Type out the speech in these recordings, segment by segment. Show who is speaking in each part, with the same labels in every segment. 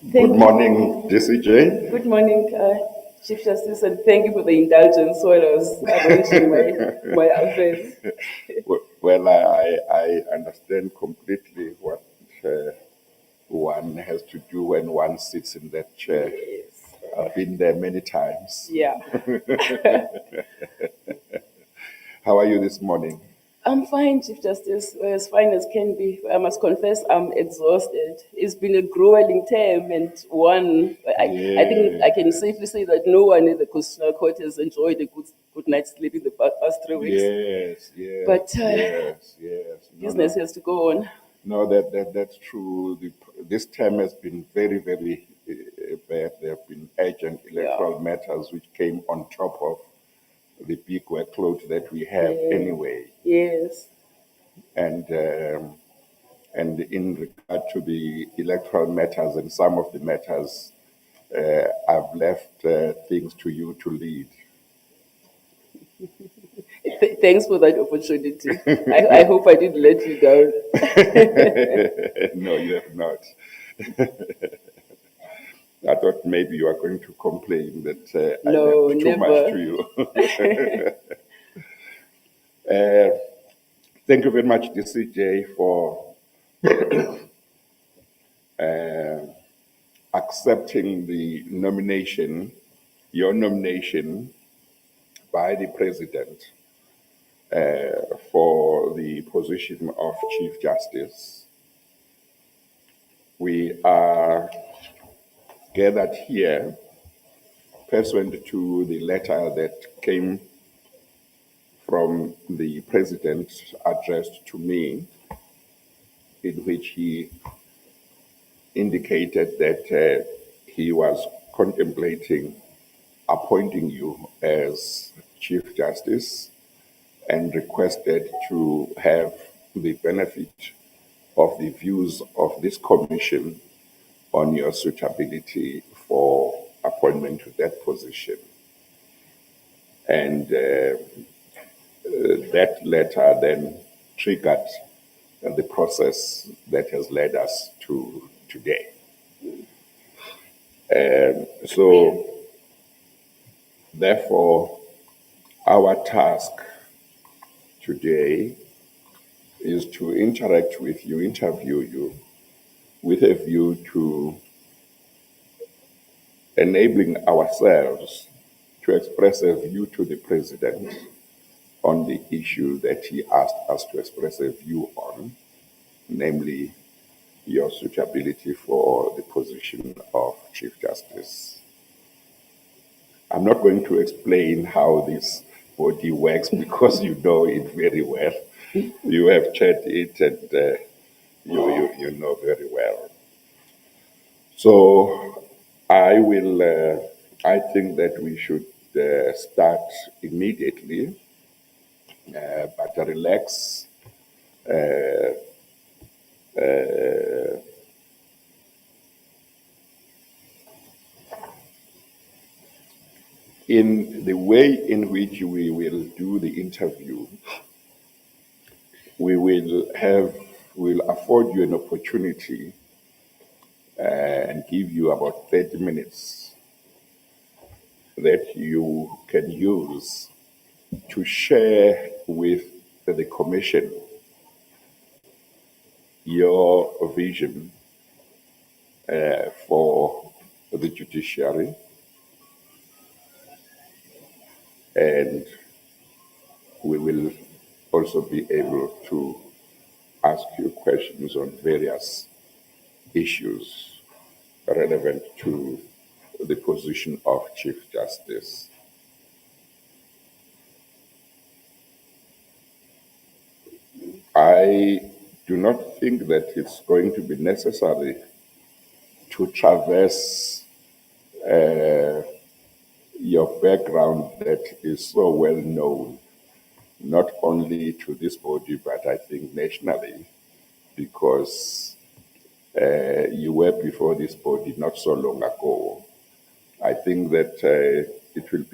Speaker 1: Good
Speaker 2: Thank
Speaker 1: morning,
Speaker 2: you.
Speaker 1: DCJ.
Speaker 2: Good morning, Chief Justice, and thank you for the indulgence while I was arranging my affairs.
Speaker 1: Well, I understand completely what one has to do when one sits in that chair.
Speaker 2: Yes.
Speaker 1: I've been there many times.
Speaker 2: Yeah.
Speaker 1: How are you this morning?
Speaker 2: I'm fine, Chief Justice, as fine as can be. I must confess I'm exhausted. It's been a grueling term, and I think I can
Speaker 1: Yes,
Speaker 2: safely say that no one in the Constitutional Court has enjoyed a good night's sleep in the past 3 weeks.
Speaker 1: yes, yes,
Speaker 2: But
Speaker 1: yes, yes. No,
Speaker 2: business
Speaker 1: no,
Speaker 2: has to go on.
Speaker 1: no. That's true. This term has been very, very bad. There have been urgent
Speaker 2: Yeah.
Speaker 1: electoral matters which came on top of the big workload that we have
Speaker 2: Yeah.
Speaker 1: anyway.
Speaker 2: Yes.
Speaker 1: And in regard to the electoral matters and some of the matters, I've left things to you to lead.
Speaker 2: Thanks for that opportunity. I hope I didn't let you down.
Speaker 1: No, you have not. I thought maybe you are going to complain that I
Speaker 2: No,
Speaker 1: left too much to
Speaker 2: never.
Speaker 1: you. Uh, Thank you very much, DCJ, for accepting the nomination, your nomination by the President for the position of Chief Justice. We are gathered here pursuant to the letter that came from the President addressed to me, in which he indicated that he was contemplating appointing you as Chief Justice and requested to have the benefit of the views of this commission on your suitability for appointment to that position. And that letter then triggered the process that has led us to today. So, therefore, our task today is to interact with you, interview you, with a view to enabling ourselves to express a view to the President on the issue that he asked us to express a view on, namely your suitability for the position of Chief Justice. I'm not going to explain how this body works because you know it very well. You have checked it and you know very well. So I think that we should start immediately, but relax. In the way in which we will do the interview, we'll afford you an opportunity and give you about 30 minutes that you can use to share with the Commission your vision for the judiciary, and we will also be able to ask you questions on various issues relevant to the position of Chief Justice. I do not think that it's going to be necessary to traverse your background that is so well known, not only to this body, but I think nationally, because you were before this body not so long ago. I think that it will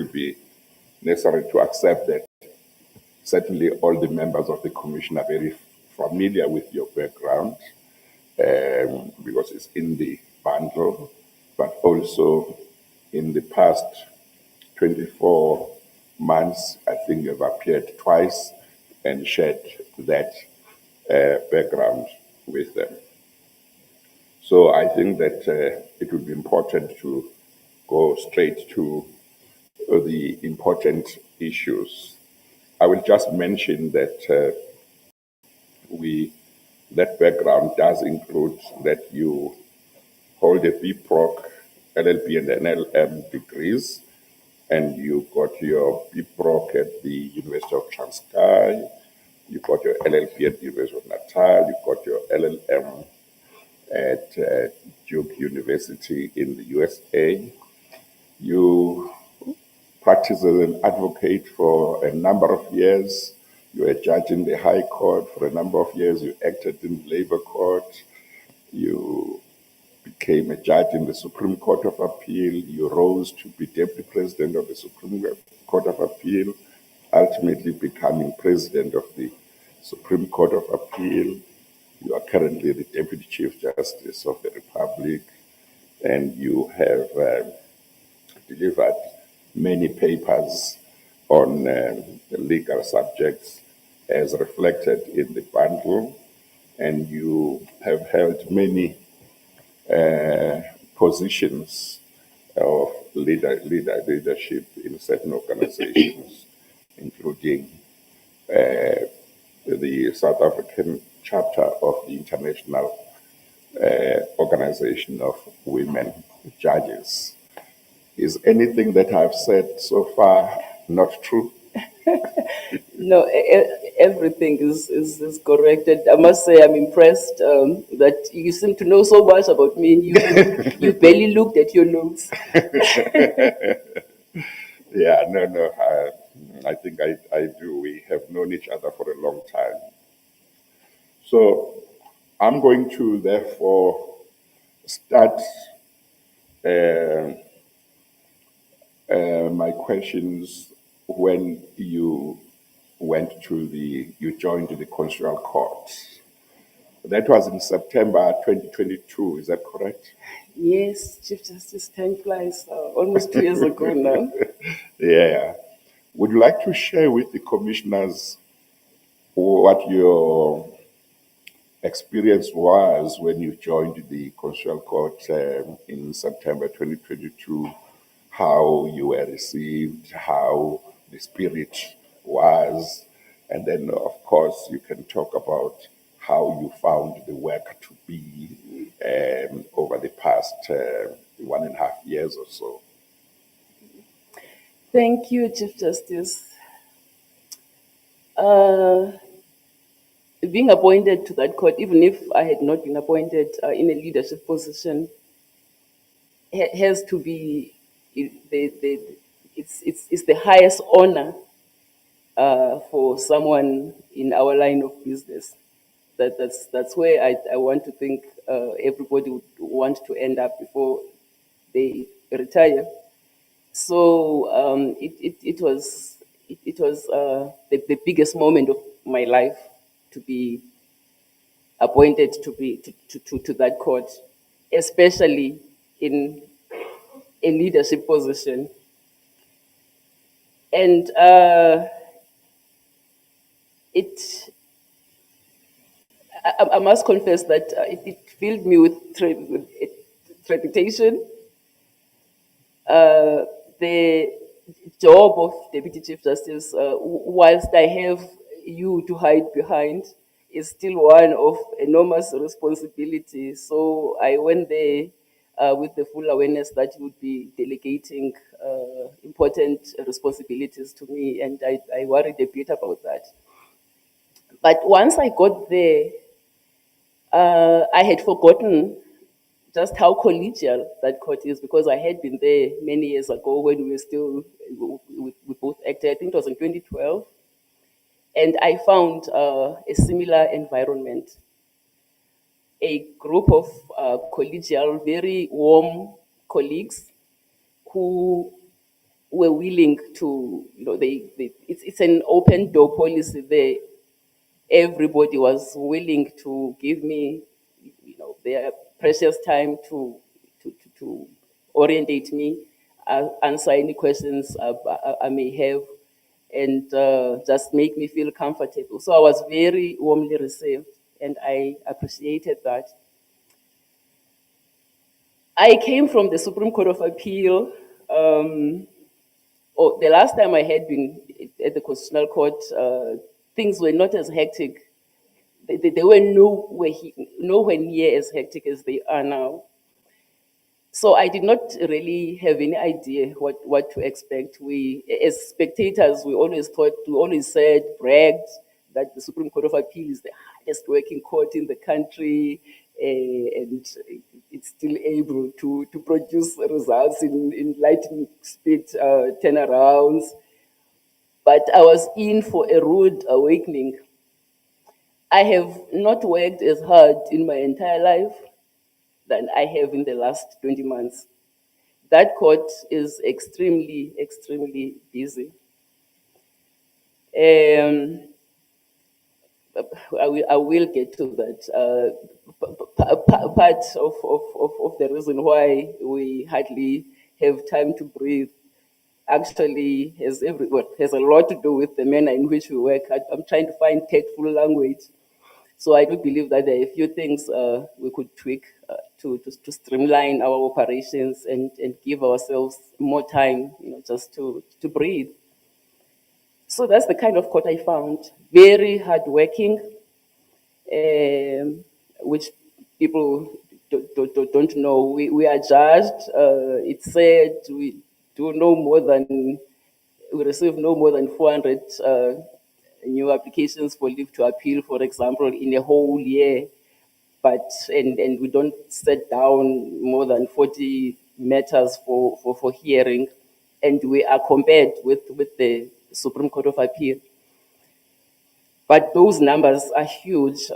Speaker 1: be necessary to accept that certainly all the members of the commission are very familiar with your background, because it's in the bundle, but also in the past 24 months, I think you've appeared twice and shared that background with them. So I think that it would be important to go straight to the important issues. I will just mention that that background does include that you hold a BProc, LLB, and NLM degrees, and you got your BProc at the University of Transkei, you got your LLB at the University of Natal, you got your LLM at Duke University in the USA. You practiced as an advocate for a number of years. You were a judge in the High Court for a number of years. You acted in the Labor Court. You became a judge in the Supreme Court of Appeal. You rose to be Deputy President of the Supreme Court of Appeal, ultimately becoming President of the Supreme Court of Appeal. You are currently the Deputy Chief Justice of the Republic, and you have delivered many papers on legal subjects as reflected in the bundle, and you have held many positions of leadership in certain organizations, including the South African chapter of the International Organization of Women Judges. Is anything that I've said so far not true?
Speaker 2: No, everything is correct. And I must say I'm impressed that you seem to know so much about me. You barely looked at your notes.
Speaker 1: Yeah, no. I think I do. We have known each other for a long time. So I'm going to therefore start my questions when you joined the Constitutional Court. That was in September 2022, is that correct?
Speaker 2: Yes, Chief Justice, time flies. Almost 2 years ago now.
Speaker 1: Yeah. Would you like to share with the commissioners what your experience was when you joined the Constitutional Court in September 2022, how you were received, how the spirit was, and then, of course, you can talk about how you found the work to be over the past 1.5 years or so.
Speaker 2: Thank you, Chief Justice. Being appointed to that court, even if I had not been appointed in a leadership position, has to be it's the highest honor for someone in our line of business. That's where I want to think everybody would want to end up before they retire. So it was the biggest moment of my life to be appointed to that court, especially in a leadership position. And I must confess that it filled me with trepidation. The job of Deputy Chief Justice, whilst I have you to hide behind, is still one of enormous responsibility. So I went there with the full awareness that you would be delegating important responsibilities to me, and I worried a bit about that. But once I got there, I had forgotten just how collegial that court is, because I had been there many years ago when we both acted. I think it was in 2012. And I found a similar environment. A group of collegial, very warm colleagues who were willing to, it's an open door policy there. Everybody was willing to give me, their precious time to orientate me, answer any questions I may have, and just make me feel comfortable. So I was very warmly received, and I appreciated that. I came from the Supreme Court of Appeal. The last time I had been at the Constitutional Court, things were not as hectic. They were nowhere near as hectic as they are now. So I did not really have any idea what to expect. We, as spectators, we always said, bragged that the Supreme Court of Appeal is the highest working court in the country, and it's still able to produce results in lightning speed turnarounds. But I was in for a rude awakening. I have not worked as hard in my entire life than I have in the last 20 months. That court is extremely, extremely busy. Um, I will get to that. Part of the reason why we hardly have time to breathe actually has a lot to do with the manner in which we work. I'm trying to find tactful language. So I do believe that there are a few things we could tweak to streamline our operations and give ourselves more time, just to breathe. So that's the kind of court I found. Very hardworking, which people don't know. We are judged. It's said we receive no more than 400 new applications for leave to appeal, for example, in a whole year. But and we don't set down more than 40 matters for hearing, and we are compared with the Supreme Court of Appeal. But those numbers are huge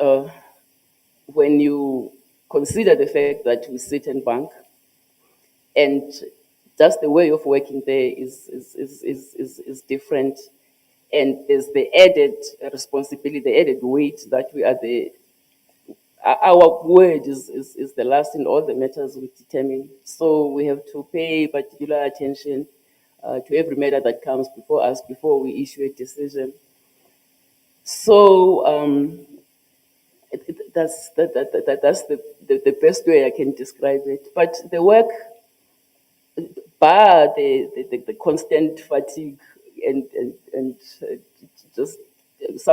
Speaker 2: when you consider the fact that we sit and bank, and just the way of working there is different. And there's the added responsibility, the added weight that our word is the last in all the matters we determine. So we have to pay particular attention to every matter that comes before us before we issue a decision. So that's the best way I can describe it. But the work, bar the constant fatigue and just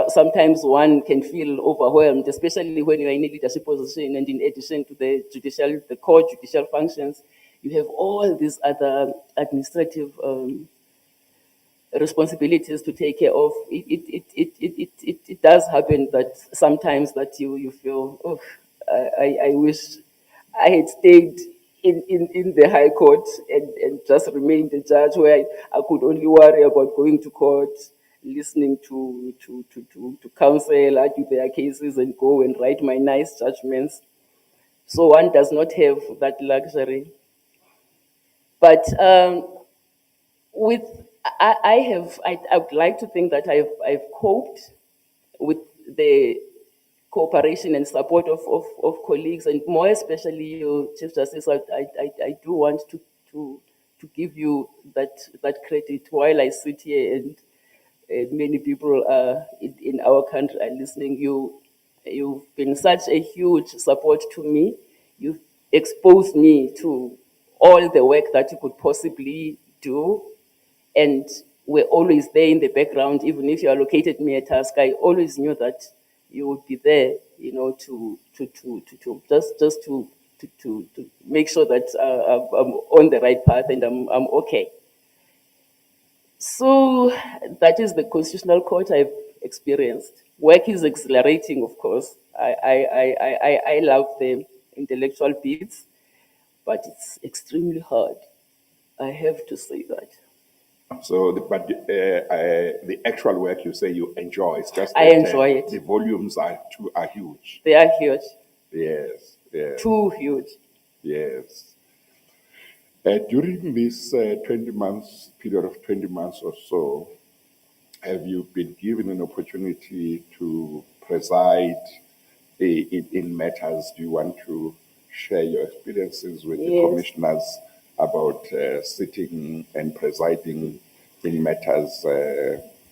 Speaker 2: sometimes one can feel overwhelmed, especially when you're in a leadership position, and in addition to the core judicial functions, you have all these other administrative responsibilities to take care of. It does happen that sometimes that you feel, oh, I wish I had stayed in the High Court and just remained a judge where I could only worry about going to court, listening to counsel, argue their cases, and go and write my nice judgments. So one does not have that luxury. But with I would like to think that I've coped with the cooperation and support of colleagues, and more especially you, Chief Justice. I do want to give you that credit while I sit here, and many people in our country are listening. You've been such a huge support to me. You've exposed me to all the work that you could possibly do, and we're always there in the background. Even if you allocated me a task, I always knew that you would be there, to to make sure that I'm on the right path and I'm okay. So that is the constitutional court I've experienced. Work is exhilarating, of course. I love the intellectual bits, but it's extremely hard. I have to say that.
Speaker 1: So, the actual work you say you enjoy. It's just
Speaker 2: I
Speaker 1: that
Speaker 2: enjoy it.
Speaker 1: the volumes are huge.
Speaker 2: They are huge.
Speaker 1: Yes, yes,
Speaker 2: Too huge.
Speaker 1: yes. During this 20 months period of 20 months or so, have you been given an opportunity to preside in matters? Do you want to share your experiences with the
Speaker 2: Yes.
Speaker 1: commissioners about sitting and presiding in matters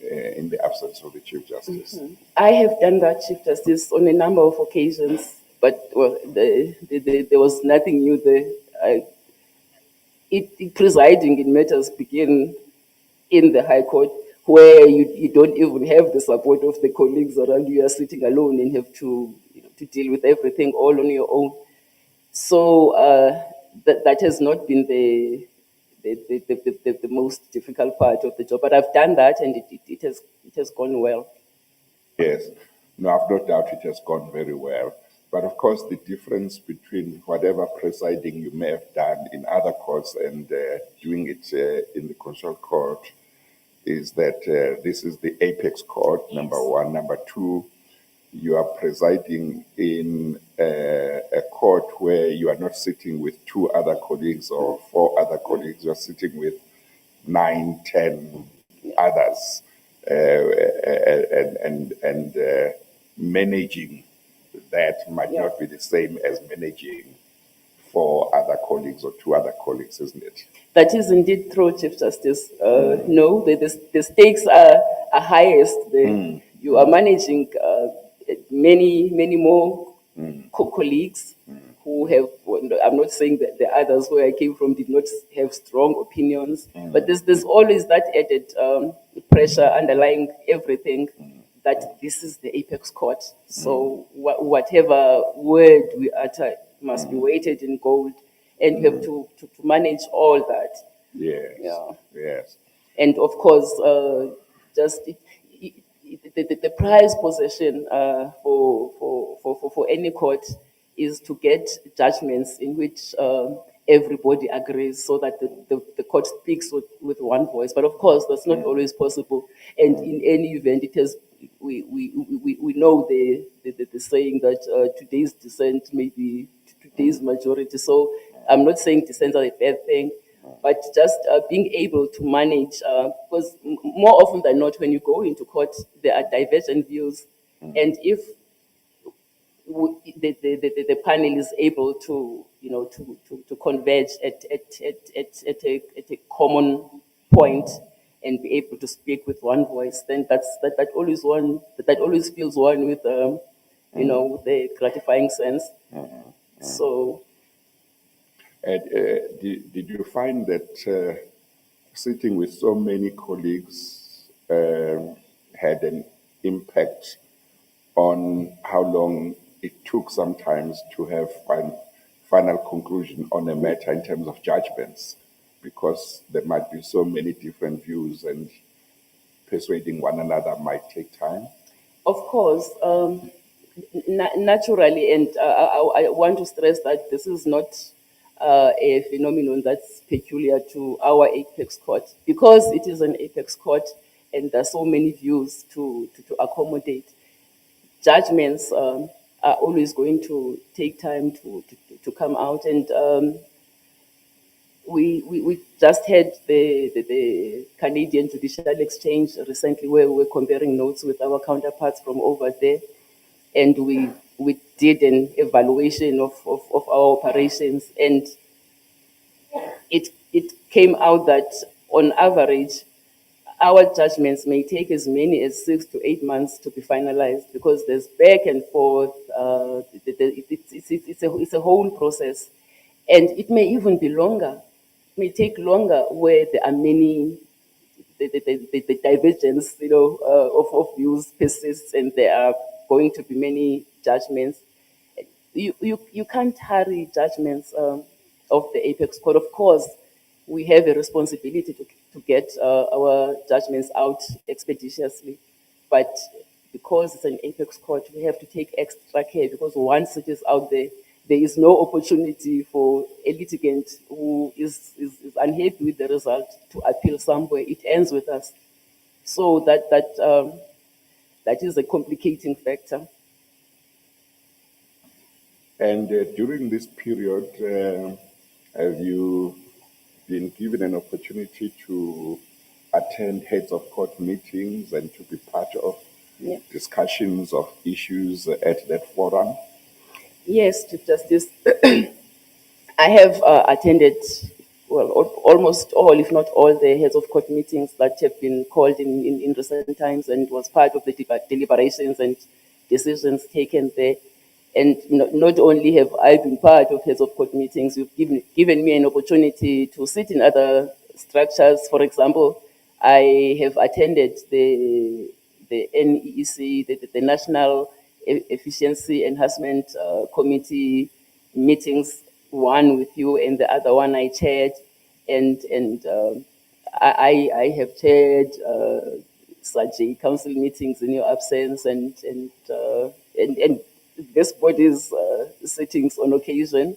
Speaker 1: in the absence of the Chief Justice?
Speaker 2: I have done that, Chief Justice, on a number of occasions, but well, there was nothing new there. Presiding in matters begin in the High Court, where you don't even have the support of the colleagues around you. You are sitting alone and have to, to deal with everything all on your own. So that has not been the most difficult part of the job. But I've done that, and it has gone well.
Speaker 1: Yes. No, I've no doubt it has gone very well. But of course, the difference between whatever presiding you may have done in other courts and doing it in the Constitutional Court is that this is the apex court, number one. Number two, you are presiding in a court where you are not sitting with two other colleagues or four other colleagues. You are sitting with 9, 10 others, and managing that might not be the same as managing four other colleagues or two other colleagues, isn't it?
Speaker 2: That is indeed true, Chief Justice. No, the stakes are highest. You are managing many more colleagues who have. I'm not saying that the others where I came from did not have strong opinions, but there's always that added pressure underlying everything. That this is the apex court. So whatever word we utter must be weighted in gold, and you have to manage all that.
Speaker 1: Yes.
Speaker 2: Yeah.
Speaker 1: Yes.
Speaker 2: And of course, the prize possession for any court is to get judgments in which everybody agrees, so that the court speaks with one voice. But of course, that's not always possible. And in any event, it has. We know the saying that today's dissent may be today's majority. So I'm not saying dissent are a bad thing, but just being able to manage, because more often than not, when you go into court, there are divergent views, and if the panel is able to to converge at a common point and be able to speak with one voice, then that always fills one with with a gratifying sense. So
Speaker 1: And did you find that sitting with so many colleagues had an impact on how long it took sometimes to have final conclusion on a matter in terms of judgments? Because there might be so many different views, and persuading one another might take time.
Speaker 2: of course, naturally, and I want to stress that this is not a phenomenon that's peculiar to our apex court, because it is an apex court and there are so many views to accommodate. Judgments are always going to take time to come out, and we just had the Canadian Judicial Exchange recently, where we were comparing notes with our counterparts from over there, and we did an evaluation of our operations, and it came out that on average our judgments may take as many as 6 to 8 months to be finalized, because there's back and forth. It's a whole process, and it may even be longer. It may take longer where there are many the divergence, of views persists, and there are going to be many judgments. You can't hurry judgments of the apex court. Of course, we have a responsibility to get our judgments out expeditiously, but because it's an apex court, we have to take extra care, because once it is out there, there is no opportunity for a litigant who is unhappy with the result to appeal somewhere. It ends with us. So that is a complicating factor.
Speaker 1: And during this period, have you been given an opportunity to attend heads of court meetings and to be part of discussions of issues at that forum?
Speaker 2: Yes, Chief Justice. I have attended well, almost all, if not all, the heads of court meetings that have been called in recent times, and was part of the deliberations and decisions taken there. And not only have I been part of heads of court meetings, you've given me an opportunity to sit in other structures. For example, I have attended the NEEC, the National Efficiency Enhancement Committee meetings, one with you and the other one I chaired, and I have chaired such council meetings in your absence, and this body's sittings on occasion.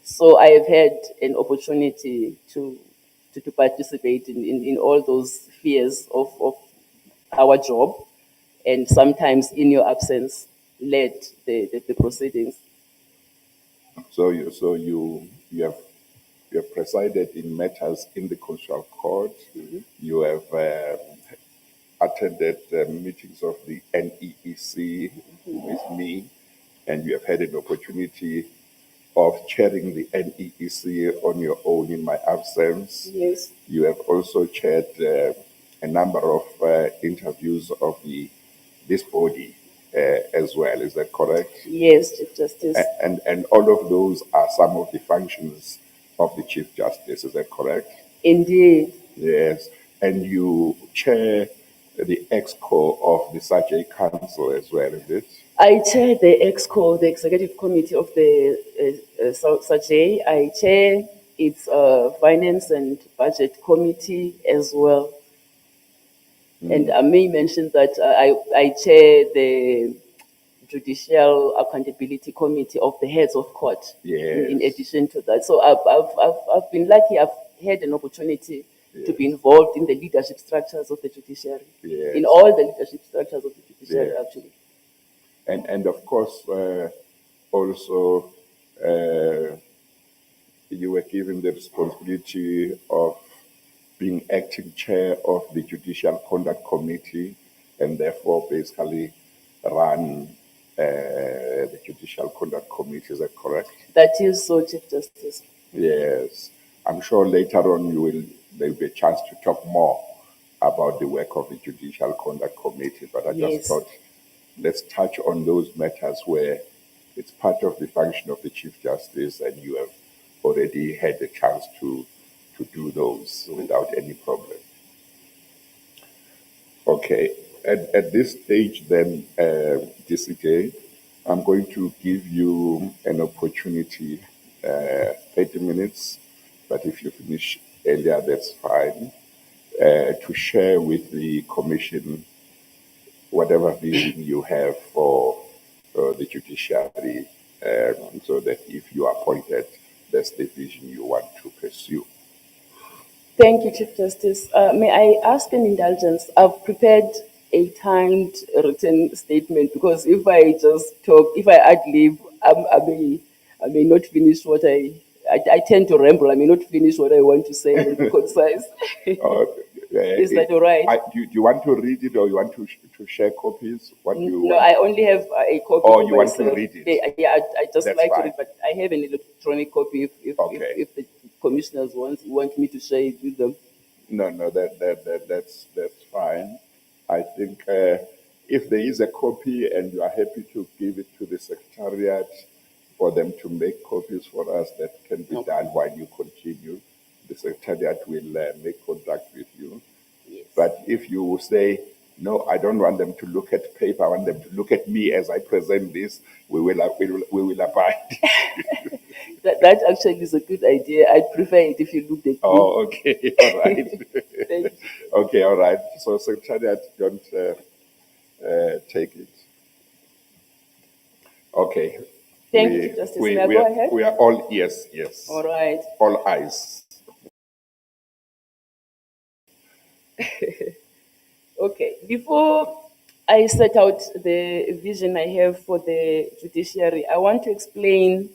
Speaker 2: So I have had an opportunity to participate in all those spheres of our job, and sometimes in your absence led the proceedings.
Speaker 1: You have presided in matters in the Constitutional Court. You have attended meetings of the NEEC with me, and you have had an opportunity of chairing the NEEC on your own in my absence.
Speaker 2: Yes.
Speaker 1: You have also chaired a number of interviews of this body as well. Is that correct?
Speaker 2: Yes, Chief Justice.
Speaker 1: And all of those are some of the functions of the Chief Justice. Is that correct?
Speaker 2: Indeed.
Speaker 1: Yes. And you chair the EXCO of the Sajay Council as well, is it?
Speaker 2: I chair the EXCO, the Executive Committee of the Sajay. I chair its Finance and Budget Committee as well. And I may mention that I chair the Judicial Accountability Committee of the Heads of Court.
Speaker 1: Yes.
Speaker 2: In addition to that, so I've been lucky. I've had an opportunity to be involved in the leadership structures of the judiciary.
Speaker 1: Yes.
Speaker 2: In all the leadership structures of the judiciary,
Speaker 1: Yes.
Speaker 2: actually.
Speaker 1: And of course, also you were given the responsibility of being acting chair of the Judicial Conduct Committee, and therefore basically run the Judicial Conduct Committee. Is that correct?
Speaker 2: That is so, Chief Justice.
Speaker 1: Yes. I'm sure later on there'll be a chance to talk more about the work of the Judicial Conduct Committee, but I just
Speaker 2: Yes.
Speaker 1: thought let's touch on those matters where it's part of the function of the Chief Justice, and you have already had the chance to do those without any problem. Okay. At this stage then, DCJ, I'm going to give you an opportunity, 30 minutes, but if you finish earlier, that's fine, to share with the Commission whatever vision you have for the judiciary, so that if you are appointed, that's the vision you want to pursue.
Speaker 2: Thank you, Chief Justice. May I ask an indulgence? I've prepared a timed written statement, because if I just talk, if I ad lib, I may not finish what I tend to ramble. I may not finish what I want to say and be concise. Is that all right?
Speaker 1: Do you want to read it, or you want to share copies? What do you
Speaker 2: No,
Speaker 1: want?
Speaker 2: I only have a copy.
Speaker 1: Oh, you want to read it?
Speaker 2: Yeah, I just
Speaker 1: That's
Speaker 2: like to
Speaker 1: fine.
Speaker 2: read, but I have an electronic copy
Speaker 1: Okay.
Speaker 2: if the commissioners want me to share it with them.
Speaker 1: No, that's fine. I think if there is a copy and you are happy to give it to the Secretariat for them to make copies for us, that can be done while you continue. The Secretariat will make contact with you.
Speaker 2: Yes.
Speaker 1: But if you say, no, I don't want them to look at paper, I want them to look at me as I present this, we will abide.
Speaker 2: That actually is a good idea. I'd prefer it if you looked at me.
Speaker 1: Oh, okay, all right.
Speaker 2: Thank you.
Speaker 1: Okay, all right. So Secretariat, don't take it. Okay.
Speaker 2: Thank you, Chief Justice. May I go ahead?
Speaker 1: We are all ears, yes.
Speaker 2: All right.
Speaker 1: All eyes.
Speaker 2: Okay. Before I set out the vision I have for the judiciary, I want to explain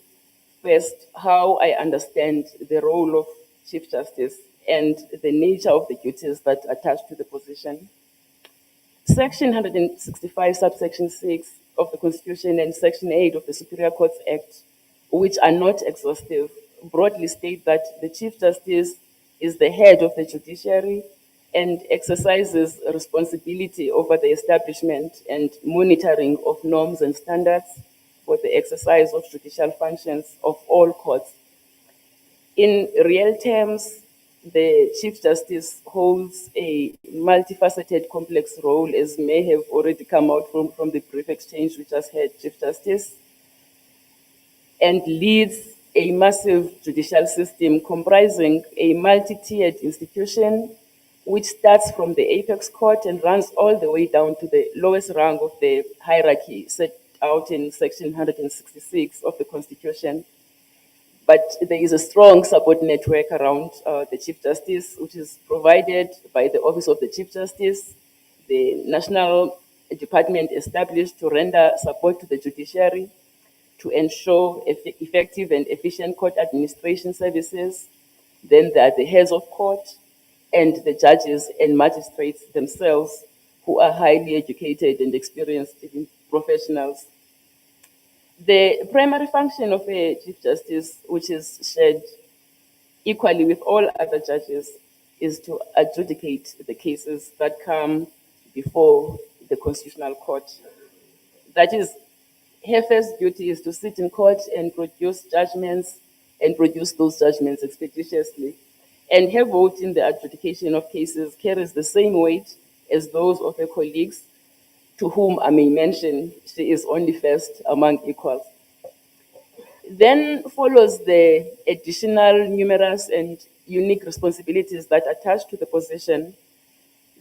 Speaker 2: first how I understand the role of Chief Justice and the nature of the duties that attach to the position. Section 165, subsection 6 of the Constitution and Section 8 of the Superior Courts Act, which are not exhaustive, broadly state that the Chief Justice is the head of the judiciary and exercises responsibility over the establishment and monitoring of norms and standards for the exercise of judicial functions of all courts. In real terms, the Chief Justice holds a multifaceted, complex role, as may have already come out from the brief exchange we just had, Chief Justice, and leads a massive judicial system comprising a multi-tiered institution which starts from the apex court and runs all the way down to the lowest rank of the hierarchy set out in Section 166 of the Constitution. But there is a strong support network around the Chief Justice, which is provided by the Office of the Chief Justice, the national department established to render support to the judiciary, to ensure effective and efficient court administration services. Then there are the heads of court and the judges and magistrates themselves, who are highly educated and experienced professionals. The primary function of a Chief Justice, which is shared equally with all other judges, is to adjudicate the cases that come before the Constitutional Court. That is, her first duty is to sit in court and produce judgments and produce those judgments expeditiously. And her vote in the adjudication of cases carries the same weight as those of her colleagues, to whom I may mention she is only first among equals. Then follows the additional, numerous, and unique responsibilities that attach to the position.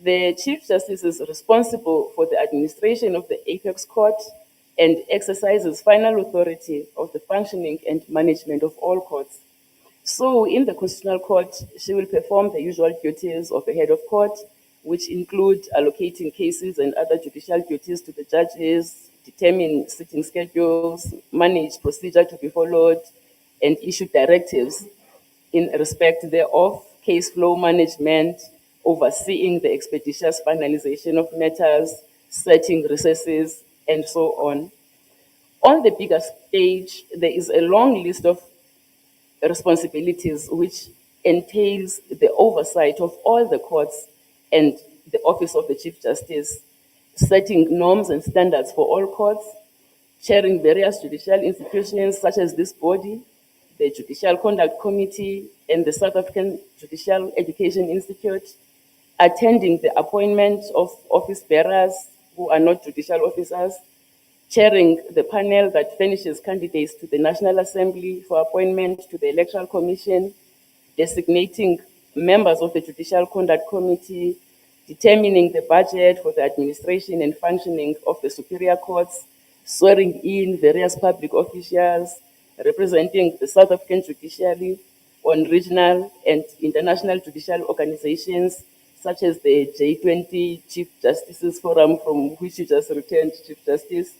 Speaker 2: The Chief Justice is responsible for the administration of the apex court and exercises final authority of the functioning and management of all courts. So in the Constitutional Court, she will perform the usual duties of a head of court, which include allocating cases and other judicial duties to the judges, determine sitting schedules, manage procedure to be followed, and issue directives in respect thereof, case flow management, overseeing the expeditious finalization of matters, setting recesses, and so on. On the bigger stage, there is a long list of responsibilities which entails the oversight of all the courts and the Office of the Chief Justice, setting norms and standards for all courts, chairing various judicial institutions such as this body, the Judicial Conduct Committee, and the South African Judicial Education Institute, attending the appointment of office bearers who are not judicial officers, chairing the panel that furnishes candidates to the National Assembly for appointment to the Electoral Commission, designating members of the Judicial Conduct Committee, determining the budget for the administration and functioning of the superior courts, swearing in various public officials, representing the South African judiciary on regional and international judicial organizations, such as the J20 Chief Justices Forum, from which you just returned, Chief Justice,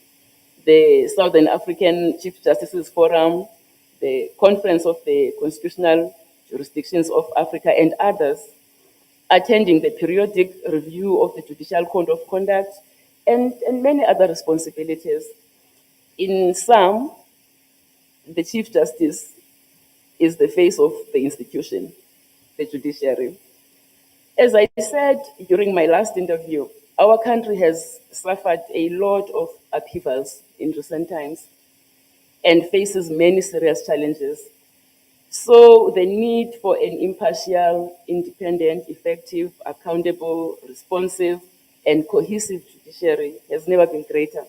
Speaker 2: the Southern African Chief Justices Forum, the Conference of the Constitutional Jurisdictions of Africa, and others, attending the periodic review of the Judicial Code of Conduct, and many other responsibilities. In sum, the Chief Justice is the face of the institution, the judiciary. As I said during my last interview, our country has suffered a lot of upheavals in recent times and faces many serious challenges. So the need for an impartial, independent, effective, accountable, responsive, and cohesive judiciary has never been greater.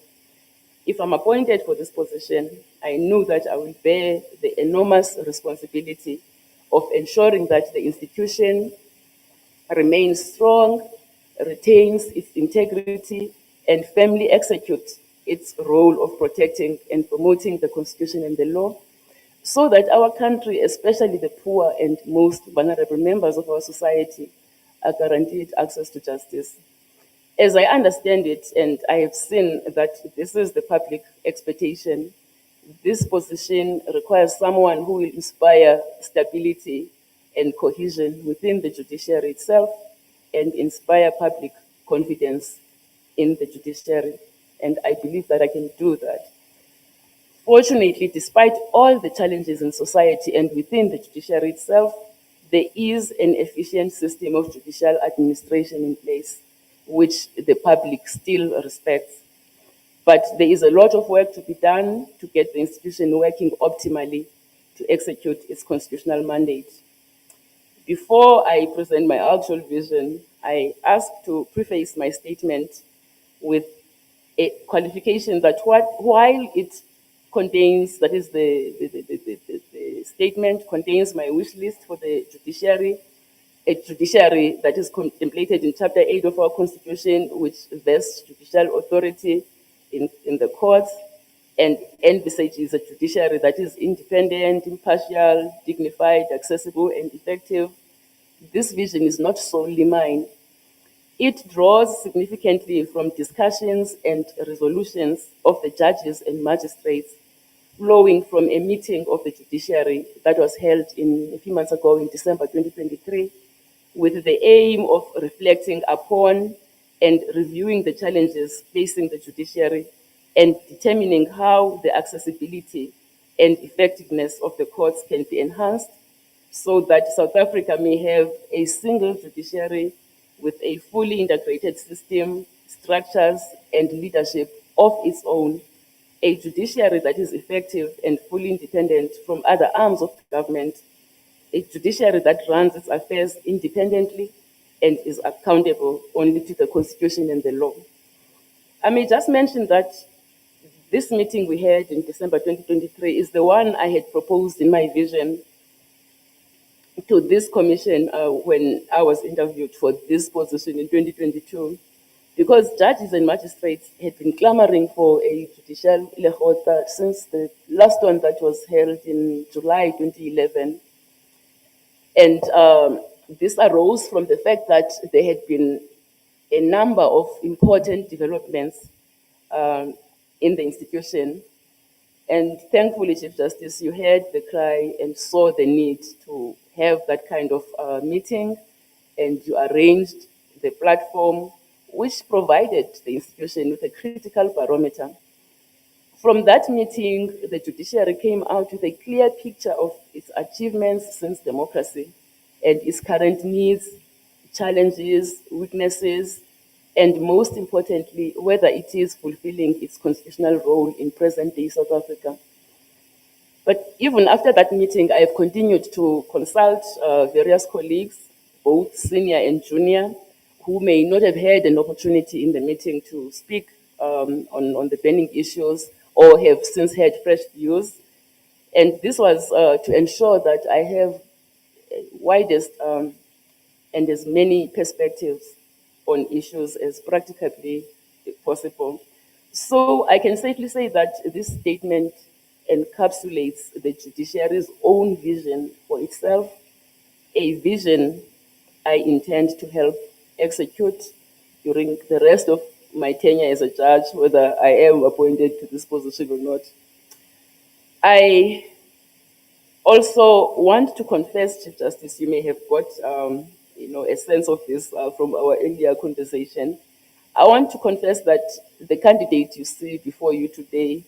Speaker 2: If I'm appointed for this position, I know that I will bear the enormous responsibility of ensuring that the institution remains strong, retains its integrity, and firmly executes its role of protecting and promoting the Constitution and the law, so that our country, especially the poor and most vulnerable members of our society, are guaranteed access to justice. As I understand it, and I have seen that this is the public expectation, this position requires someone who will inspire stability and cohesion within the judiciary itself and inspire public confidence in the judiciary. And I believe that I can do that. Fortunately, despite all the challenges in society and within the judiciary itself, there is an efficient system of judicial administration in place, which the public still respects. But there is a lot of work to be done to get the institution working optimally to execute its constitutional mandate. Before I present my actual vision, I ask to preface my statement with a qualification that while it contains, that is the statement contains my wish list for the judiciary, a judiciary that is contemplated in Chapter 8 of our Constitution, which vests judicial authority in the courts, and envisages a judiciary that is independent, impartial, dignified, accessible, and effective. This vision is not solely mine. It draws significantly from discussions and resolutions of the judges and magistrates flowing from a meeting of the judiciary that was held a few months ago in December 2023, with the aim of reflecting upon and reviewing the challenges facing the judiciary and determining how the accessibility and effectiveness of the courts can be enhanced so that South Africa may have a single judiciary with a fully integrated system, structures, and leadership of its own, a judiciary that is effective and fully independent from other arms of government, a judiciary that runs its affairs independently and is accountable only to the Constitution and the law. I may just mention that this meeting we had in December 2023 is the one I had proposed in my vision to this commission when I was interviewed for this position in 2022, because judges and magistrates had been clamoring for a judicial lekgotla since the last one that was held in July 2011. And this arose from the fact that there had been a number of important developments in the institution. And thankfully, Chief Justice, you heard the cry and saw the need to have that kind of meeting, and you arranged the platform which provided the institution with a critical barometer. From that meeting, the judiciary came out with a clear picture of its achievements since democracy and its current needs, challenges, weaknesses, and most importantly, whether it is fulfilling its constitutional role in present-day South Africa. But even after that meeting, I have continued to consult various colleagues, both senior and junior, who may not have had an opportunity in the meeting to speak on the burning issues or have since had fresh views. And this was to ensure that I have widest and as many perspectives on issues as practically possible. So I can safely say that this statement encapsulates the judiciary's own vision for itself, a vision I intend to help execute during the rest of my tenure as a judge, whether I am appointed to this position or not. I also want to confess, Chief Justice, you may have got a sense of this from our earlier conversation. I want to confess that the candidate you see before you today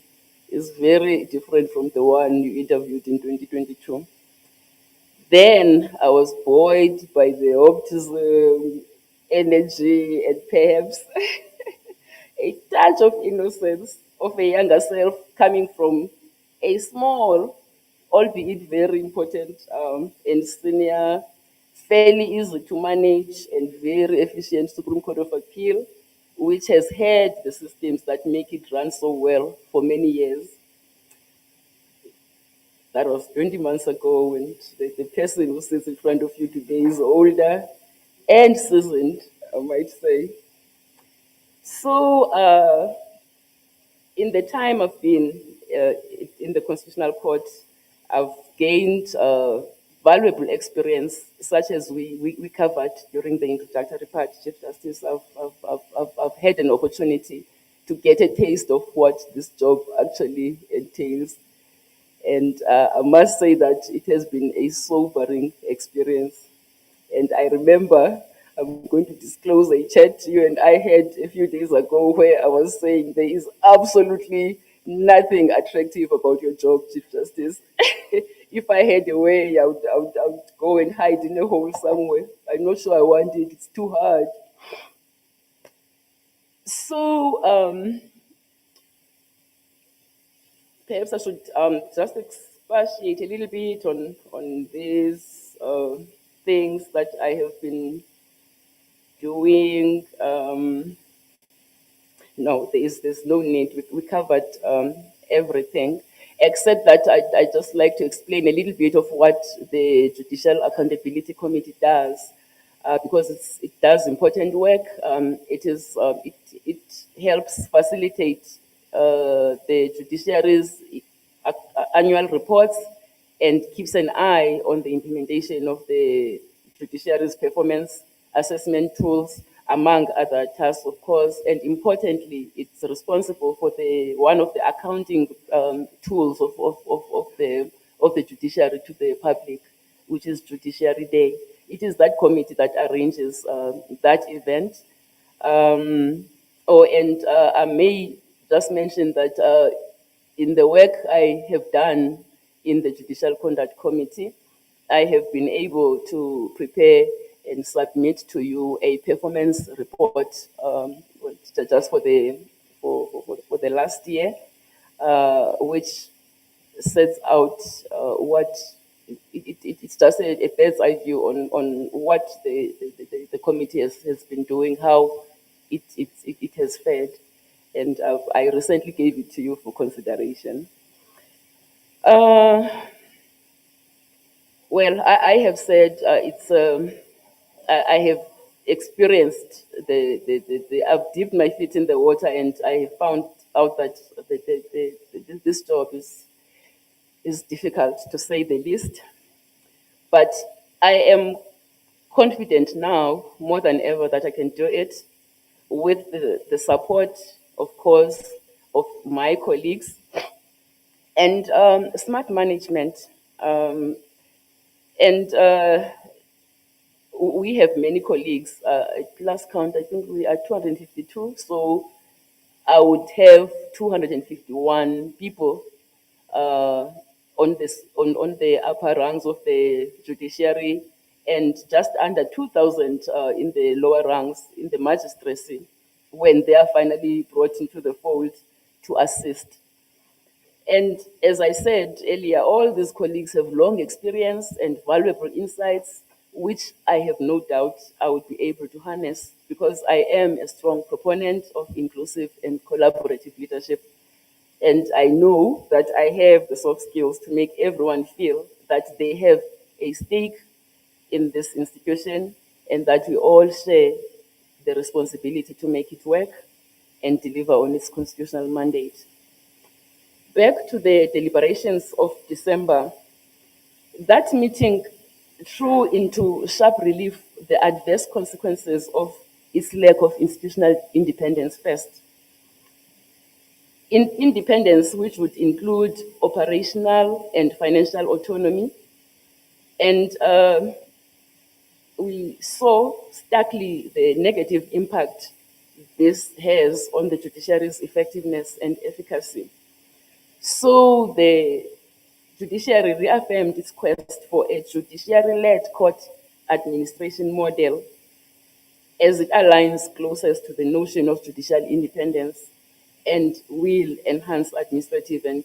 Speaker 2: is very different from the one you interviewed in 2022. Then I was buoyed by the optimism, energy, and perhaps a touch of innocence of a younger self coming from a small, albeit very important and senior, fairly easy to manage and very efficient Supreme Court of Appeal, which has had the systems that make it run so well for many years. That was 20 months ago, and the person who sits in front of you today is older and seasoned, I might say. So, in the time I've been in the Constitutional Court, I've gained valuable experience, such as we covered during the introductory part, Chief Justice. I've had an opportunity to get a taste of what this job actually entails. And I must say that it has been a sobering experience. And I remember, I'm going to disclose a chat you and I had a few days ago where I was saying there is absolutely nothing attractive about your job, Chief Justice. If I had a way, I would go and hide in a hole somewhere. I'm not sure I want it. It's too hard. So perhaps I should just expatiate a little bit on these things that I have been doing. No, there's no need. We covered everything, except that I just like to explain a little bit of what the Judicial Accountability Committee does, because it does important work. It helps facilitate the judiciary's annual reports and keeps an eye on the implementation of the judiciary's performance assessment tools, among other tasks, of course. And importantly, it's responsible for one of the accounting tools of the judiciary to the public, which is Judiciary Day. It is that committee that arranges that event. I may just mention that in the work I have done in the Judicial Conduct Committee, I have been able to prepare and submit to you a performance report just for the last year, which sets out what it's just a bird's eye view on what the committee has been doing, how it has fared, and I recently gave it to you for consideration. Well, I have said I have experienced I've dipped my feet in the water, and I have found out that this job is difficult, to say the least. But I am confident now more than ever that I can do it with the support, of course, of my colleagues and smart management. And we have many colleagues. At last count, I think we are 252. So I would have 251 people on the upper ranks of the judiciary, and just under 2,000 in the lower ranks in the magistracy, when they are finally brought into the fold to assist. And as I said earlier, all these colleagues have long experience and valuable insights, which I have no doubt I would be able to harness, because I am a strong proponent of inclusive and collaborative leadership. And I know that I have the soft skills to make everyone feel that they have a stake in this institution, and that we all share the responsibility to make it work and deliver on its constitutional mandate. Back to the deliberations of December, that meeting threw into sharp relief the adverse consequences of its lack of institutional independence first. Independence, which would include operational and financial autonomy. And we saw starkly the negative impact this has on the judiciary's effectiveness and efficacy. So the judiciary reaffirmed its quest for a judiciary-led court administration model, as it aligns closest to the notion of judicial independence and will enhance administrative and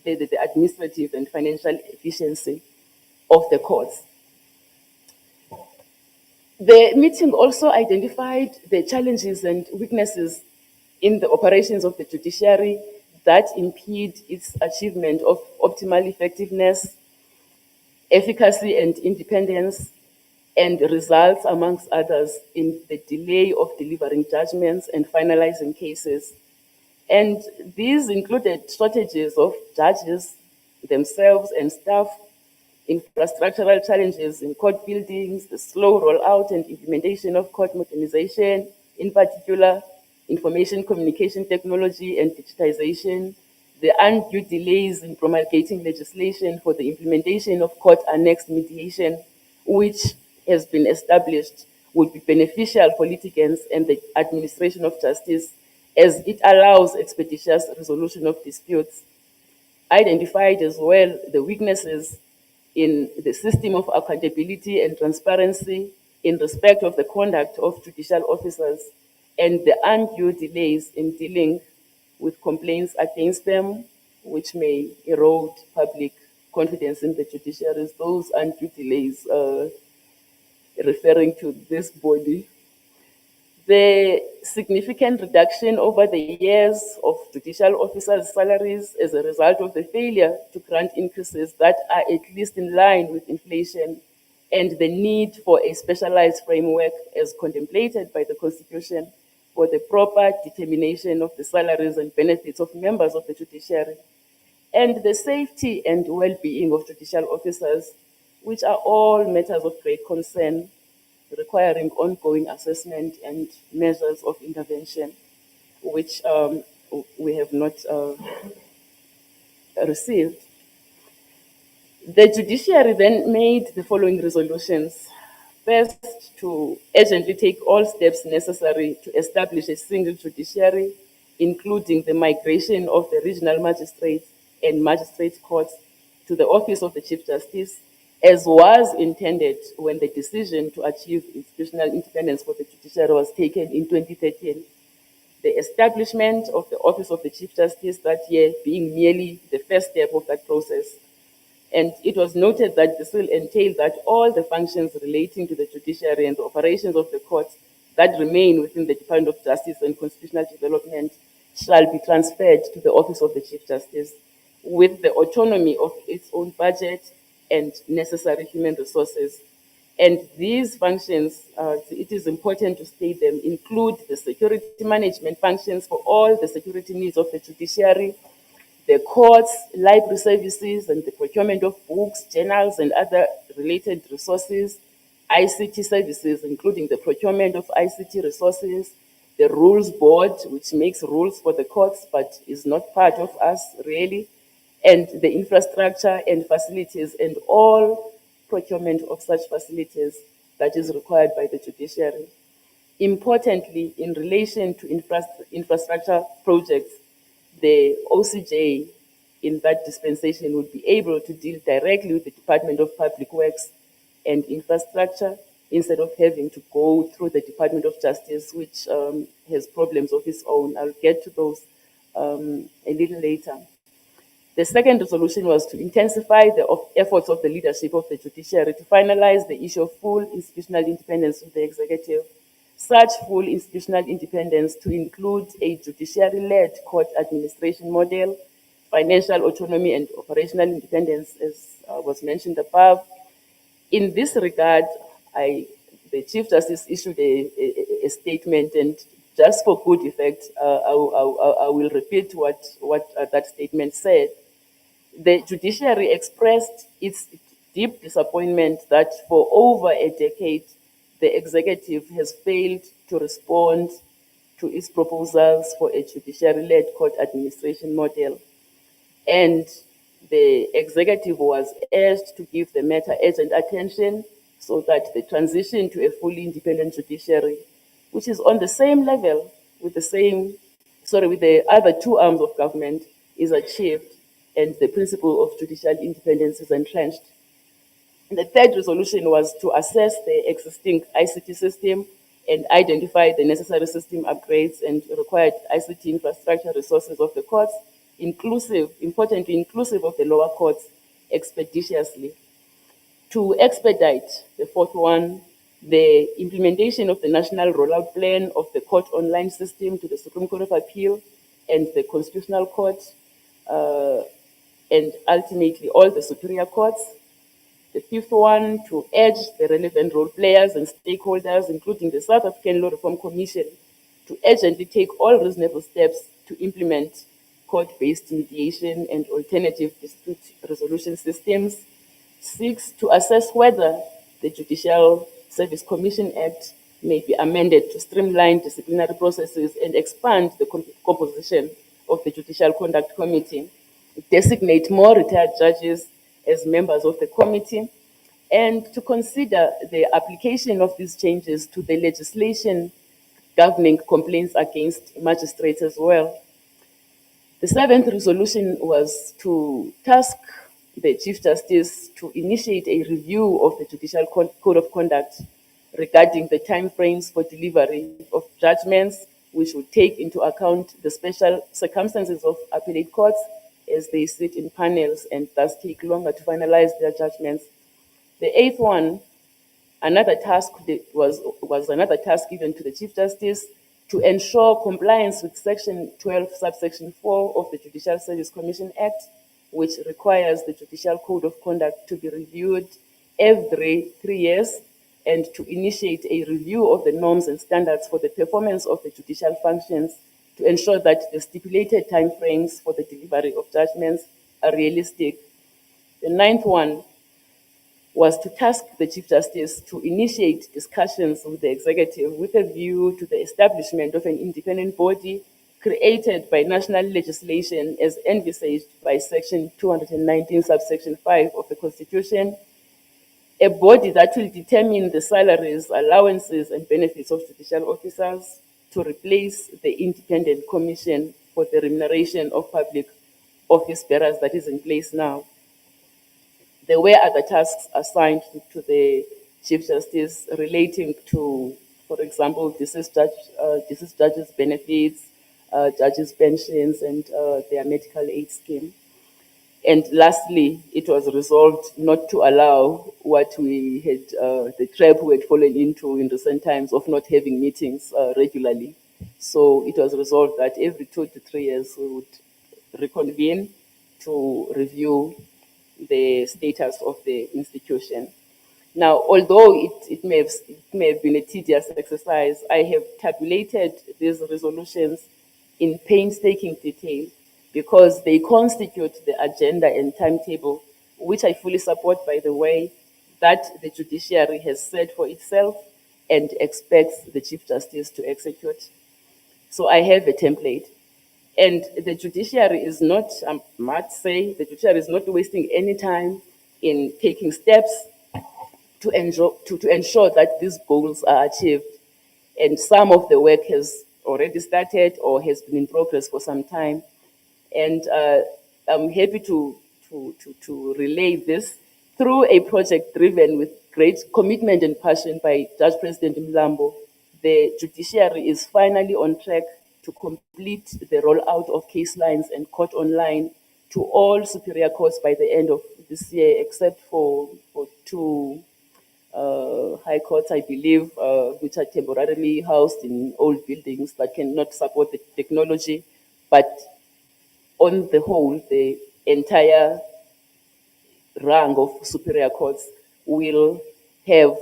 Speaker 2: the administrative and financial efficiency of the courts. The meeting also identified the challenges and weaknesses in the operations of the judiciary that impede its achievement of optimal effectiveness, efficacy, and independence, and results, amongst others, in the delay of delivering judgments and finalizing cases. And these included shortages of judges themselves and staff, infrastructural challenges in court buildings, the slow rollout and implementation of court modernization, in particular, information communication technology and digitization, the undue delays in promulgating legislation for the implementation of court annexed mediation, which has been established, would be beneficial for litigants and the administration of justice, as it allows expeditious resolution of disputes, identified as well the weaknesses in the system of accountability and transparency in respect of the conduct of judicial officers and the undue delays in dealing with complaints against them, which may erode public confidence in the judiciary. Those undue delays referring to this body. The significant reduction over the years of judicial officers' salaries as a result of the failure to grant increases that are at least in line with inflation, and the need for a specialized framework as contemplated by the Constitution for the proper determination of the salaries and benefits of members of the judiciary, and the safety and well-being of judicial officers, which are all matters of great concern, requiring ongoing assessment and measures of intervention, which we have not received. The judiciary then made the following resolutions. First, to urgently take all steps necessary to establish a single judiciary, including the migration of the regional magistrates and magistrate courts to the office of the Chief Justice, as was intended when the decision to achieve institutional independence for the judiciary was taken in 2013. The establishment of the office of the Chief Justice that year being merely the first step of that process. And it was noted that this will entail that all the functions relating to the judiciary and the operations of the courts that remain within the Department of Justice and Constitutional Development shall be transferred to the Office of the Chief Justice with the autonomy of its own budget and necessary human resources. And these functions, it is important to state them, include the security management functions for all the security needs of the judiciary, the courts, library services, and the procurement of books, journals, and other related resources, ICT services, including the procurement of ICT resources, the rules board, which makes rules for the courts, but is not part of us really, and the infrastructure and facilities, and all procurement of such facilities that is required by the judiciary. Importantly, in relation to infrastructure projects, the OCJ in that dispensation would be able to deal directly with the Department of Public Works and Infrastructure instead of having to go through the Department of Justice, which has problems of its own. I'll get to those a little later. The second resolution was to intensify the efforts of the leadership of the judiciary to finalize the issue of full institutional independence of the executive. Such full institutional independence to include a judiciary-led court administration model, financial autonomy, and operational independence, as was mentioned above. In this regard, the Chief Justice issued a statement, and just for good effect, I will repeat what that statement said. The judiciary expressed its deep disappointment that for over a decade, the executive has failed to respond to its proposals for a judiciary-led court administration model. And the executive was urged to give the matter urgent attention so that the transition to a fully independent judiciary, which is on the same level with the other two arms of government, is achieved, and the principle of judicial independence is entrenched. The third resolution was to assess the existing ICT system and identify the necessary system upgrades and required ICT infrastructure resources of the courts, importantly inclusive of the lower courts, expeditiously. To expedite, the fourth one, the implementation of the national rollout plan of the court online system to the Supreme Court of Appeal and the Constitutional Court, and ultimately all the superior courts. The fifth one, to urge the relevant role players and stakeholders, including the South African Law Reform Commission, to urgently take all reasonable steps to implement court-based mediation and alternative dispute resolution systems. 6, to assess whether the Judicial Service Commission Act may be amended to streamline disciplinary processes and expand the composition of the Judicial Conduct Committee, designate more retired judges as members of the committee, and to consider the application of these changes to the legislation governing complaints against magistrates as well. The seventh resolution was to task the Chief Justice to initiate a review of the Judicial Code of Conduct regarding the timeframes for delivery of judgments, which would take into account the special circumstances of appellate courts as they sit in panels and thus take longer to finalize their judgments. The eighth one, another task was another task given to the Chief Justice to ensure compliance with Section 12, subsection 4 of the Judicial Service Commission Act, which requires the Judicial Code of Conduct to be reviewed every 3 years, and to initiate a review of the norms and standards for the performance of the judicial functions to ensure that the stipulated timeframes for the delivery of judgments are realistic. The ninth one was to task the Chief Justice to initiate discussions with the executive with a view to the establishment of an independent body created by national legislation as envisaged by Section 219, subsection 5 of the Constitution, a body that will determine the salaries, allowances, and benefits of judicial officers to replace the independent commission for the remuneration of public office bearers that is in place now. There were other tasks assigned to the Chief Justice relating to, for example, deceased judges' benefits, judges' pensions, and their medical aid scheme. And lastly, it was resolved not to allow what we had, the trap we had fallen into in recent times of not having meetings regularly. So it was resolved that every 2 to 3 years we would reconvene to review the status of the institution. Now, although it may have been a tedious exercise, I have tabulated these resolutions in painstaking detail because they constitute the agenda and timetable, which I fully support, by the way, that the judiciary has set for itself and expects the Chief Justice to execute. So I have a template. And the judiciary is not, I must say, the judiciary is not wasting any time in taking steps to ensure that these goals are achieved. And some of the work has already started or has been in progress for some time. And I'm happy to relay this through a project driven with great commitment and passion by Judge President Mlambo. The judiciary is finally on track to complete the rollout of case lines and court online to all superior courts by the end of this year, except for two high courts, I believe, which are temporarily housed in old buildings that cannot support the technology. But on the whole, the entire rank of superior courts will have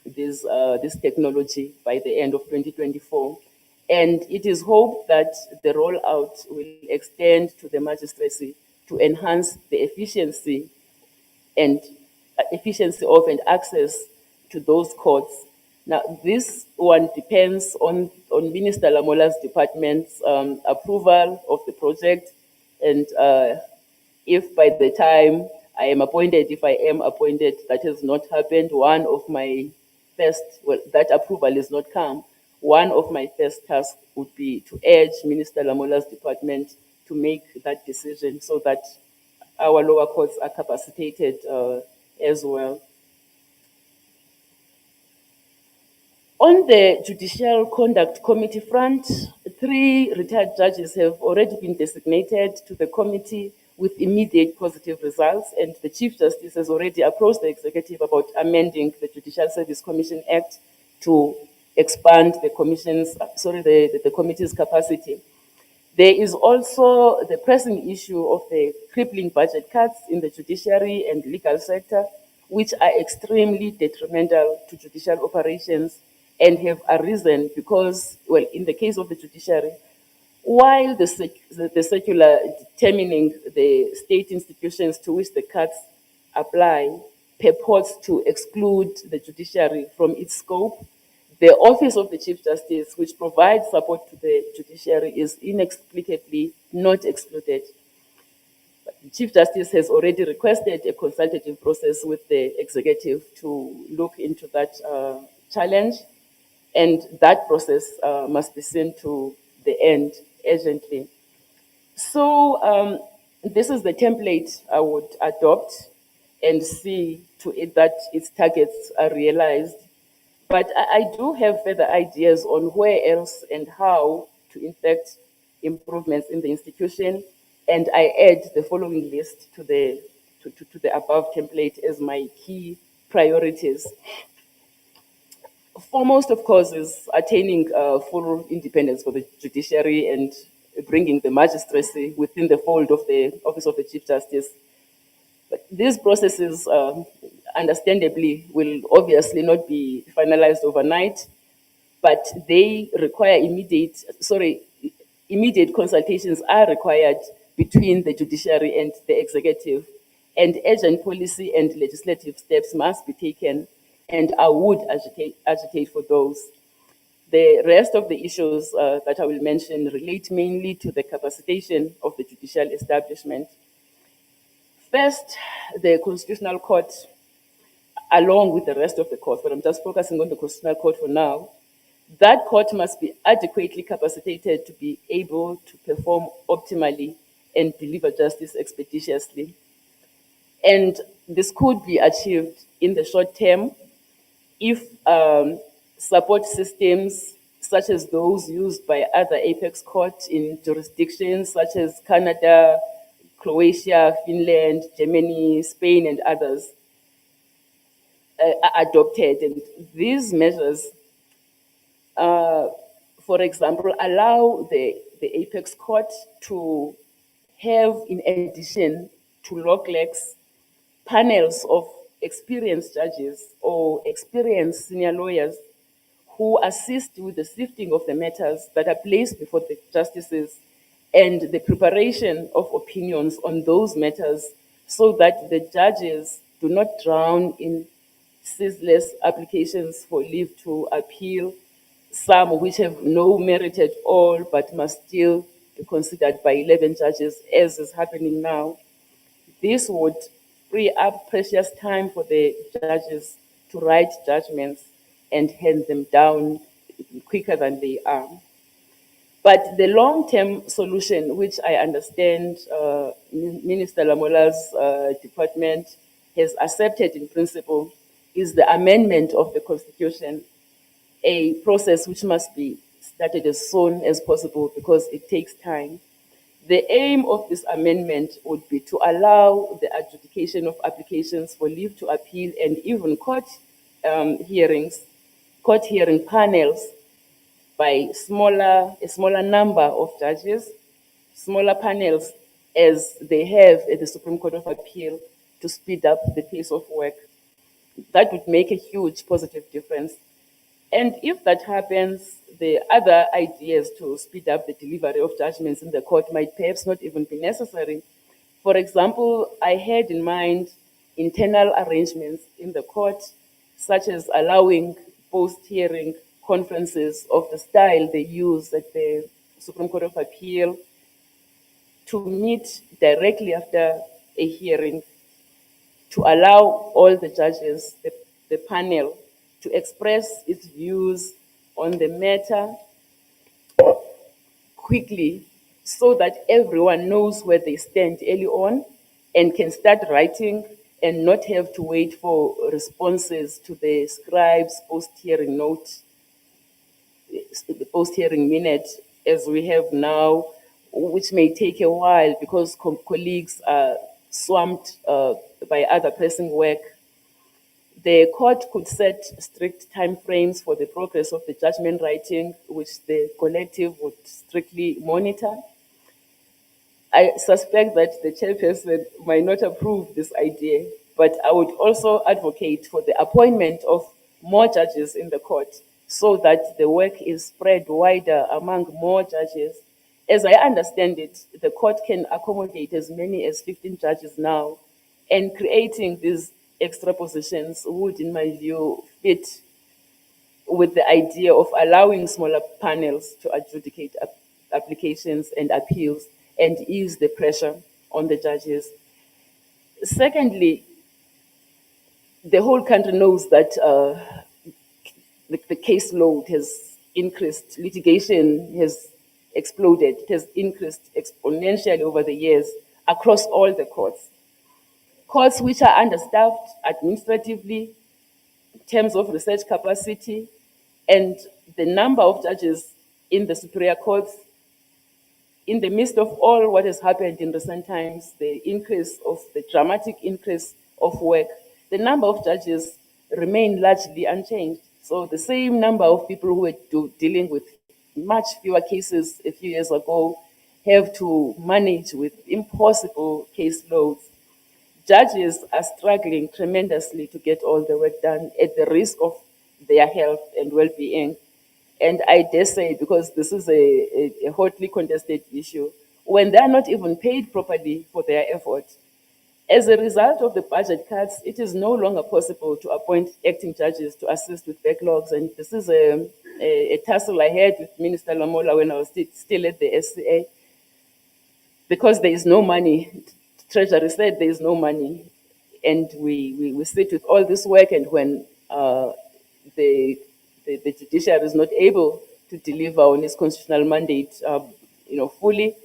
Speaker 2: this technology by the end of 2024. And it is hoped that the rollout will extend to the magistracy to enhance the efficiency of and access to those courts. Now, this one depends on Minister Lamola's department's approval of the project. And if by the time I am appointed, if I am appointed, that has not happened, that approval is not come, one of my first tasks would be to urge Minister Lamola's department to make that decision so that our lower courts are capacitated as well. On the Judicial Conduct Committee front, 3 retired judges have already been designated to the committee with immediate positive results, and the Chief Justice has already approached the executive about amending the Judicial Service Commission Act to expand the committee's capacity. There is also the pressing issue of the crippling budget cuts in the judiciary and legal sector, which are extremely detrimental to judicial operations and have arisen because, well, in the case of the judiciary, while the circular determining the state institutions to which the cuts apply purports to exclude the judiciary from its scope, the Office of the Chief Justice, which provides support to the judiciary, is inexplicably not excluded. But the Chief Justice has already requested a consultative process with the executive to look into that challenge. and that process must be seen to the end urgently. So this is the template I would adopt and see to it that its targets are realized. But I do have further ideas on where else and how to effect improvements in the institution, and I add the following list to the above template as my key priorities. Foremost, of course, is attaining full independence for the judiciary and bringing the magistracy within the fold of the Office of the Chief Justice. But these processes, understandably, will obviously not be finalized overnight, but they require immediate consultations are required between the judiciary and the executive, and urgent policy and legislative steps must be taken, and I would agitate for those. The rest of the issues that I will mention relate mainly to the capacitation of the judicial establishment. First, the Constitutional Court, along with the rest of the court, but I'm just focusing on the Constitutional Court for now. That court must be adequately capacitated to be able to perform optimally and deliver justice expeditiously. And this could be achieved in the short term if support systems such as those used by other apex courts in jurisdictions such as Canada, Croatia, Finland, Germany, Spain, and others are adopted. And these measures, for example, allow the apex court to have, in addition to law clerks, panels of experienced judges or experienced senior lawyers who assist with the sifting of the matters that are placed before the justices and the preparation of opinions on those matters, so that the judges do not drown in ceaseless applications for leave to appeal, some which have no merit at all but must still be considered by 11 judges, as is happening now. This would free up precious time for the judges to write judgments and hand them down quicker than they are. But the long-term solution, which I understand Minister Lamola's department has accepted in principle, is the amendment of the Constitution, a process which must be started as soon as possible because it takes time. The aim of this amendment would be to allow the adjudication of applications for leave to appeal and even hearings, court hearing panels by a smaller number of judges, smaller panels as they have at the Supreme Court of Appeal, to speed up the pace of work. That would make a huge positive difference. And if that happens, the other ideas to speed up the delivery of judgments in the court might perhaps not even be necessary. For example, I had in mind internal arrangements in the court, such as allowing post-hearing conferences of the style they use at the Supreme Court of Appeal to meet directly after a hearing, to allow all the judges, the panel, to express its views on the matter quickly so that everyone knows where they stand early on and can start writing and not have to wait for responses to the scribe's post-hearing note, the post-hearing minute, as we have now, which may take a while because colleagues are swamped by other pressing work. The court could set strict timeframes for the progress of the judgment writing, which the collective would strictly monitor. I suspect that the chairperson might not approve this idea, but I would also advocate for the appointment of more judges in the court so that the work is spread wider among more judges. As I understand it, the court can accommodate as many as 15 judges now, and creating these extra positions would, in my view, fit with the idea of allowing smaller panels to adjudicate applications and appeals and ease the pressure on the judges. Secondly, the whole country knows that the caseload has increased, litigation has exploded, it has increased exponentially over the years across all the courts. Courts which are understaffed administratively, in terms of research capacity, and the number of judges in the superior courts, in the midst of all what has happened in recent times, the dramatic increase of work, the number of judges remain largely unchanged. So the same number of people who were dealing with much fewer cases a few years ago have to manage with impossible caseloads. Judges are struggling tremendously to get all the work done at the risk of their health and well-being. And I dare say, because this is a hotly contested issue, when they are not even paid properly for their effort, as a result of the budget cuts, it is no longer possible to appoint acting judges to assist with backlogs. And this is a tussle I had with Minister Lamola when I was still at the SCA, because there is no money. Treasury said there is no money, and we sit with all this work, and when the, the judiciary is not able to deliver on its constitutional mandate, fully,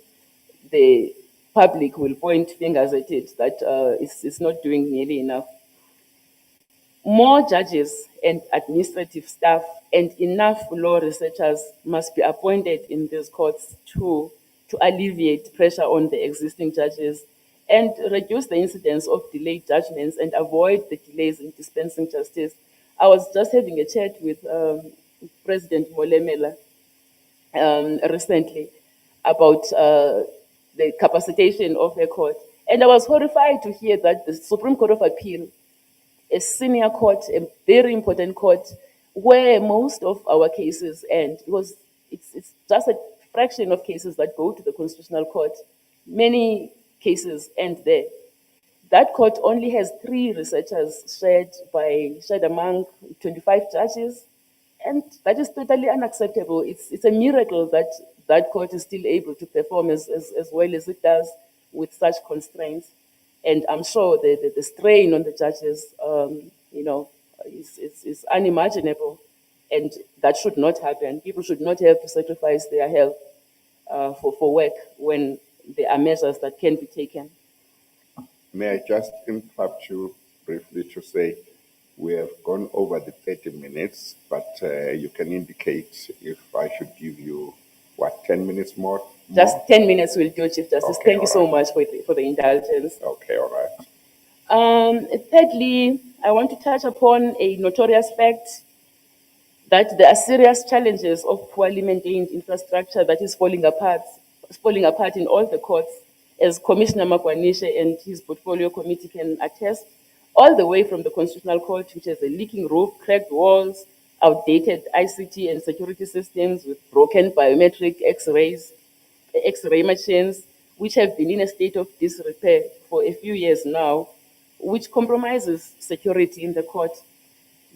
Speaker 2: the public will point fingers at it that it's not doing nearly enough. More judges and administrative staff and enough law researchers must be appointed in these courts to alleviate pressure on the existing judges and reduce the incidence of delayed judgments and avoid the delays in dispensing justice. I was just having a chat with President Molemela recently about the capacitation of the court. And I was horrified to hear that the Supreme Court of Appeal, a senior court, a very important court, where most of our cases end, because it's just a fraction of cases that go to the Constitutional Court. Many cases end there. That court only has 3 researchers shared among 25 judges, and that is totally unacceptable. It's a miracle that that court is still able to perform as well as it does with such constraints. And I'm sure the strain on the judges, is unimaginable, and that should not happen. People should not have to sacrifice their health for work when there are measures that can be taken.
Speaker 1: May I just interrupt you briefly to say we have gone over the 30 minutes, but you can indicate if I should give you, 10 minutes more?
Speaker 2: Just 10 minutes will do, Chief Justice.
Speaker 1: Okay,
Speaker 2: Thank you so much for the indulgence.
Speaker 1: Okay, all right.
Speaker 2: Thirdly, I want to touch upon a notorious fact that there are serious challenges of poorly maintained infrastructure that is falling apart in all the courts, as Commissioner Makwanishe and his portfolio committee can attest, all the way from the Constitutional Court, which has a leaking roof, cracked walls, outdated ICT and security systems with broken biometric X-ray machines, which have been in a state of disrepair for a few years now, which compromises security in the court.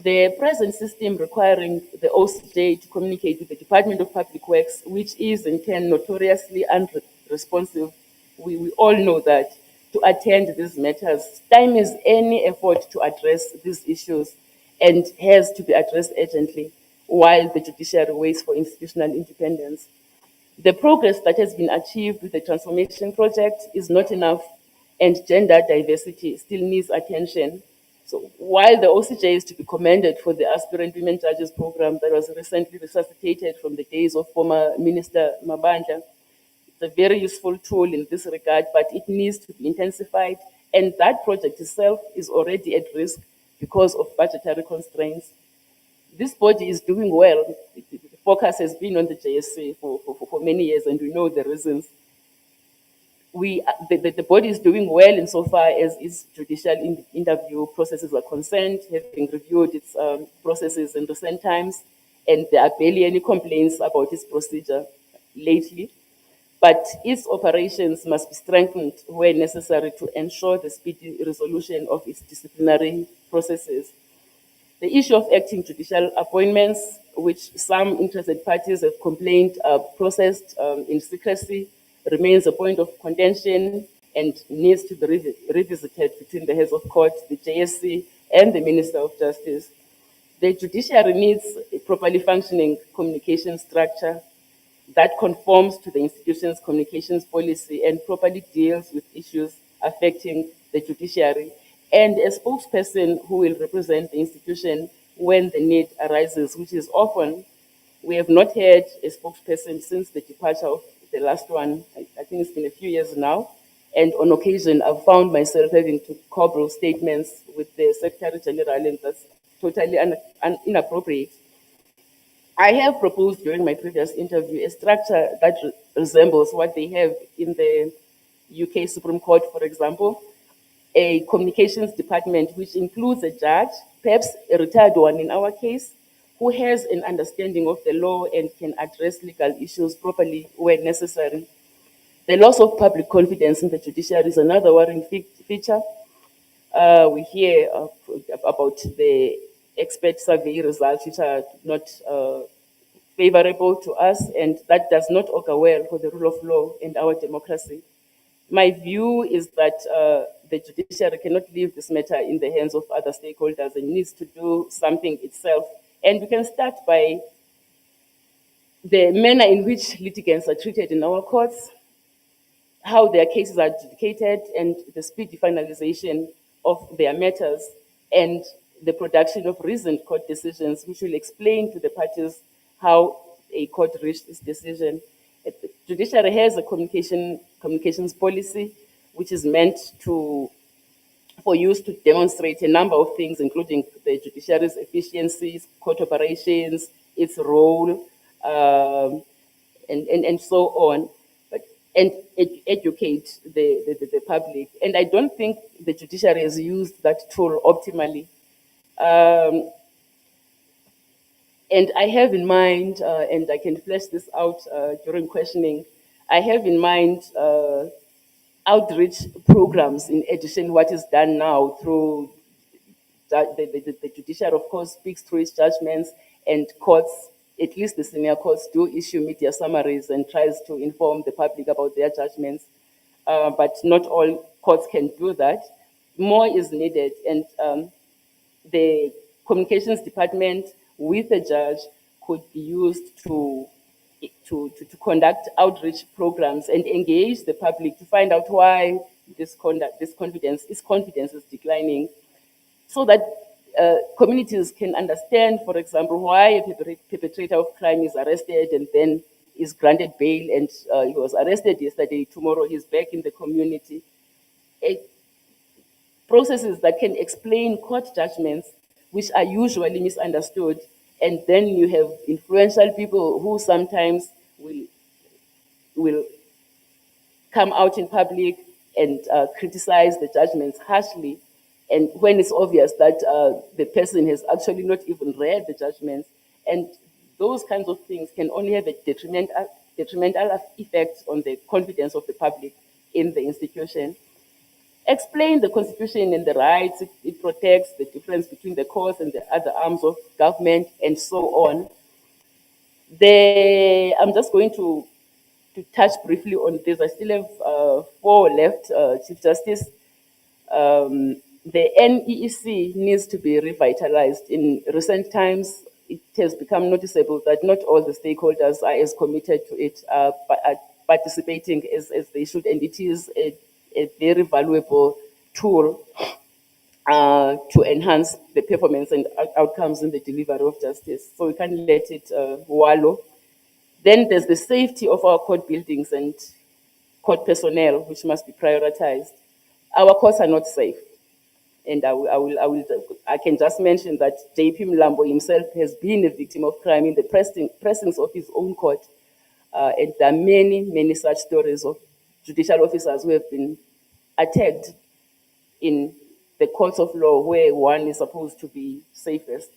Speaker 2: The present system requiring the OCJ to communicate with the Department of Public Works, which is in turn notoriously unresponsive, we all know that, to attend these matters, stymies any effort to address these issues and has to be addressed urgently while the judiciary waits for institutional independence. The progress that has been achieved with the transformation project is not enough, and gender diversity still needs attention. So while the OCJ is to be commended for the aspirant women judges program that was recently resuscitated from the days of former Minister Mabandla, it's a very useful tool in this regard, but it needs to be intensified, and that project itself is already at risk because of budgetary constraints. This body is doing well. The focus has been on the JSC for many years, and we know the reasons. The body is doing well insofar as its judicial interview processes are concerned, having reviewed its processes in recent times, and there are barely any complaints about its procedure lately. But its operations must be strengthened where necessary to ensure the speedy resolution of its disciplinary processes. The issue of acting judicial appointments, which some interested parties have complained are processed in secrecy, remains a point of contention and needs to be revisited between the heads of court, the JSC, and the Minister of Justice. The judiciary needs a properly functioning communication structure that conforms to the institution's communications policy and properly deals with issues affecting the judiciary, and a spokesperson who will represent the institution when the need arises, which is often. We have not had a spokesperson since the departure of the last one. I think it's been a few years now. And on occasion, I've found myself having to cobble statements with the Secretary General, and that's totally inappropriate. I have proposed during my previous interview a structure that resembles what they have in the UK Supreme Court, for example, a communications department which includes a judge, perhaps a retired one in our case, who has an understanding of the law and can address legal issues properly where necessary. The loss of public confidence in the judiciary is another worrying feature. We hear about the expert survey results, which are not favorable to us, and that does not augur well for the rule of law and our democracy. My view is that the judiciary cannot leave this matter in the hands of other stakeholders and needs to do something itself. And we can start by the manner in which litigants are treated in our courts, how their cases are adjudicated, and the speedy finalization of their matters, and the production of reasoned court decisions, which will explain to the parties how a court reached its decision. The judiciary has a communications policy, which is meant for use to demonstrate a number of things, including the judiciary's efficiencies, court operations, its role, and so on, and educate the public. And I don't think the judiciary has used that tool optimally. And I have in mind, and I can flesh this out during questioning, I have in mind outreach programs in addition what is done now through the judiciary, of course, speaks through its judgments, and courts, at least the senior courts, do issue media summaries and tries to inform the public about their judgments. But not all courts can do that. More is needed, and the communications department with a judge could be used to conduct outreach programs and engage the public to find out why this confidence is declining, so that communities can understand, for example, why a perpetrator of crime is arrested and then is granted bail, and he was arrested yesterday, tomorrow he's back in the community. Processes that can explain court judgments, which are usually misunderstood, and then you have influential people who sometimes will come out in public and criticize the judgments harshly, and when it's obvious that the person has actually not even read the judgments, and those kinds of things can only have a detrimental effect on the confidence of the public in the institution. Explain the Constitution and the rights it protects, the difference between the courts and the other arms of government, and so on. I'm just going to touch briefly on this. I still have 4 left, Chief Justice. The NEEC needs to be revitalized. In recent times, it has become noticeable that not all the stakeholders are as committed to it, are participating as they should, and it is a very valuable tool to enhance the performance and outcomes in the delivery of justice. So we can't let it wallow. Then there's the safety of our court buildings and court personnel, which must be prioritized. Our courts are not safe. And I can just mention that JP Mlambo himself has been a victim of crime in the precincts of his own court. And there are many, many such stories of judicial officers who have been attacked in the courts of law where one is supposed to be safest.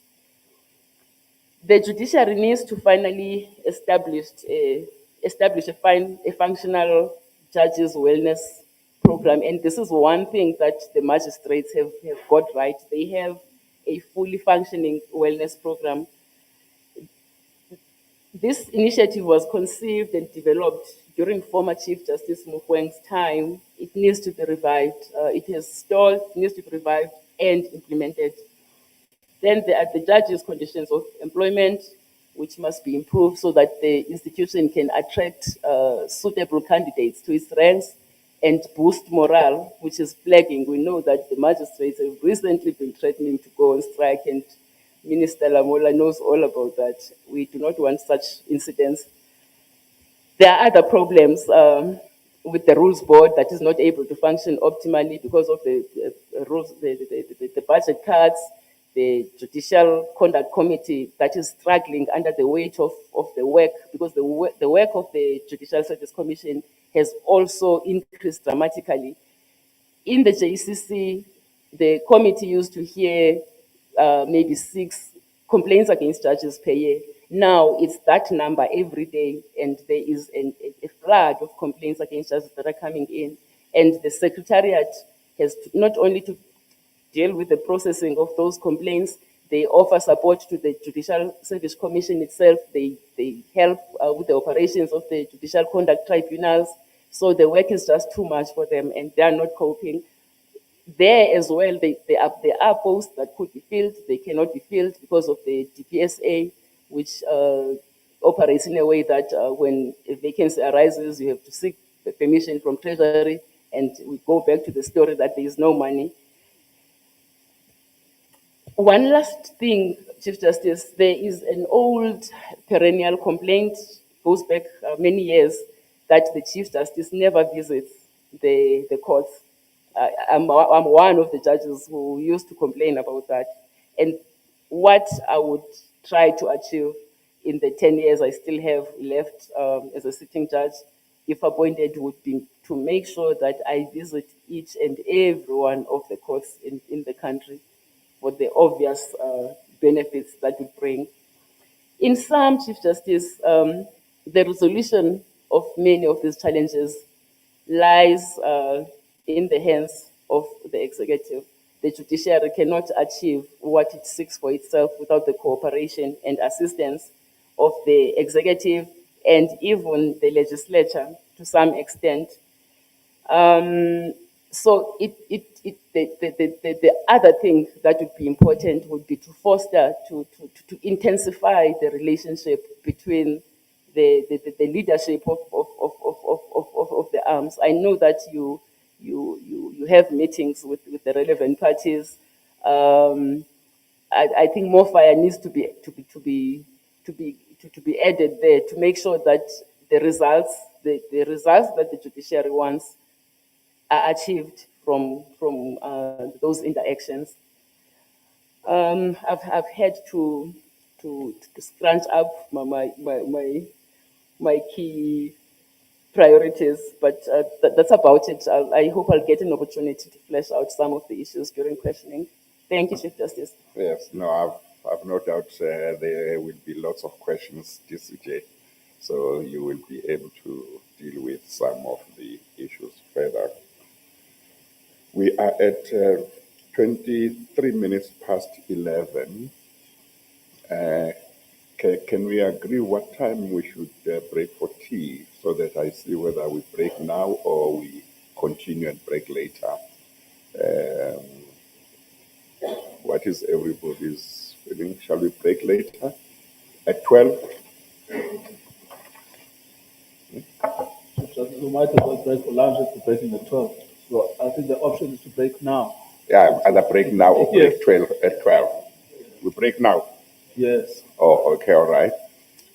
Speaker 2: The judiciary needs to finally establish a functional judges' wellness program. And this is one thing that the magistrates have got right. They have a fully functioning wellness program. This initiative was conceived and developed during former Chief Justice Mukweng's time. It needs to be revived. It has stalled, it needs to be revived and implemented. Then there are the judges' conditions of employment, which must be improved so that the institution can attract suitable candidates to its ranks and boost morale, which is flagging. We know that the magistrates have recently been threatening to go on strike, and Minister Lamola knows all about that. We do not want such incidents. There are other problems with the rules board that is not able to function optimally because of the rules, the budget cuts, the judicial conduct committee that is struggling under the weight of the work, because the work of the Judicial Service Commission has also increased dramatically. In the JCC, the committee used to hear maybe 6 complaints against judges per year. Now it's that number every day, and there is a flood of complaints against judges that are coming in. And the secretariat has not only to deal with the processing of those complaints, they offer support to the Judicial Service Commission itself. They help with the operations of the judicial conduct tribunals. So the work is just too much for them, and they are not coping. There as well, there are posts that could be filled. They cannot be filled because of the DPSA, which operates in a way that when a vacancy arises, you have to seek the permission from Treasury, and we go back to the story that there is no money. One last thing, Chief Justice, there is an old perennial complaint, goes back many years, that the Chief Justice never visits the courts. I'm one of the judges who used to complain about that. And what I would try to achieve in the 10 years I still have left as a sitting judge, if appointed, would be to make sure that I visit each and every one of the courts in the country for the obvious benefits that would bring. In sum, Chief Justice, the resolution of many of these challenges lies in the hands of the executive. The judiciary cannot achieve what it seeks for itself without the cooperation and assistance of the executive and even the legislature to some extent. So the other thing that would be important would be to foster, to intensify the relationship between the leadership of the arms. I know that you have meetings with the relevant parties. I think more fire needs to be added there to make sure that the results that the judiciary wants are achieved from those interactions. I've had to scrunch up my key priorities, but that's about it. I hope I'll get an opportunity to flesh out some of the issues during questioning. Thank you, Chief Justice.
Speaker 1: Yes, no, I've no doubt there will be lots of questions, DCJ, so you will be able to deal with some of the issues further. We are at 23 minutes past 11. Can we agree what time we should break for tea so that I see whether we break now or we continue and break later? What is everybody's feeling? Shall we break later? At 12?
Speaker 3: We might as well break for lunch if we're breaking at 12. So I think the option is to break now.
Speaker 1: Yeah, either break now or break
Speaker 3: Yes.
Speaker 1: 12 at 12. We break now.
Speaker 3: Yes.
Speaker 1: Oh, okay, all right.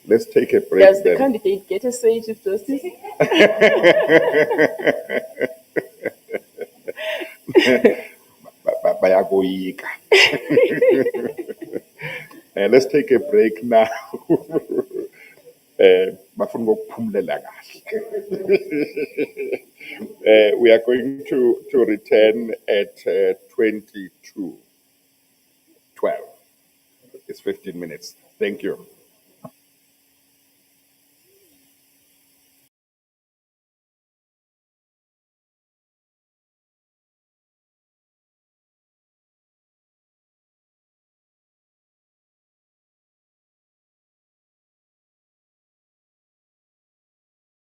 Speaker 1: Let's take a break
Speaker 2: Does the
Speaker 1: then.
Speaker 2: candidate get a say, Chief Justice?
Speaker 1: Bayagoyika. Let's take a break now. Bafuna ukuphumula kahle. We are going to return at 22:12. It's 15 minutes. Thank you.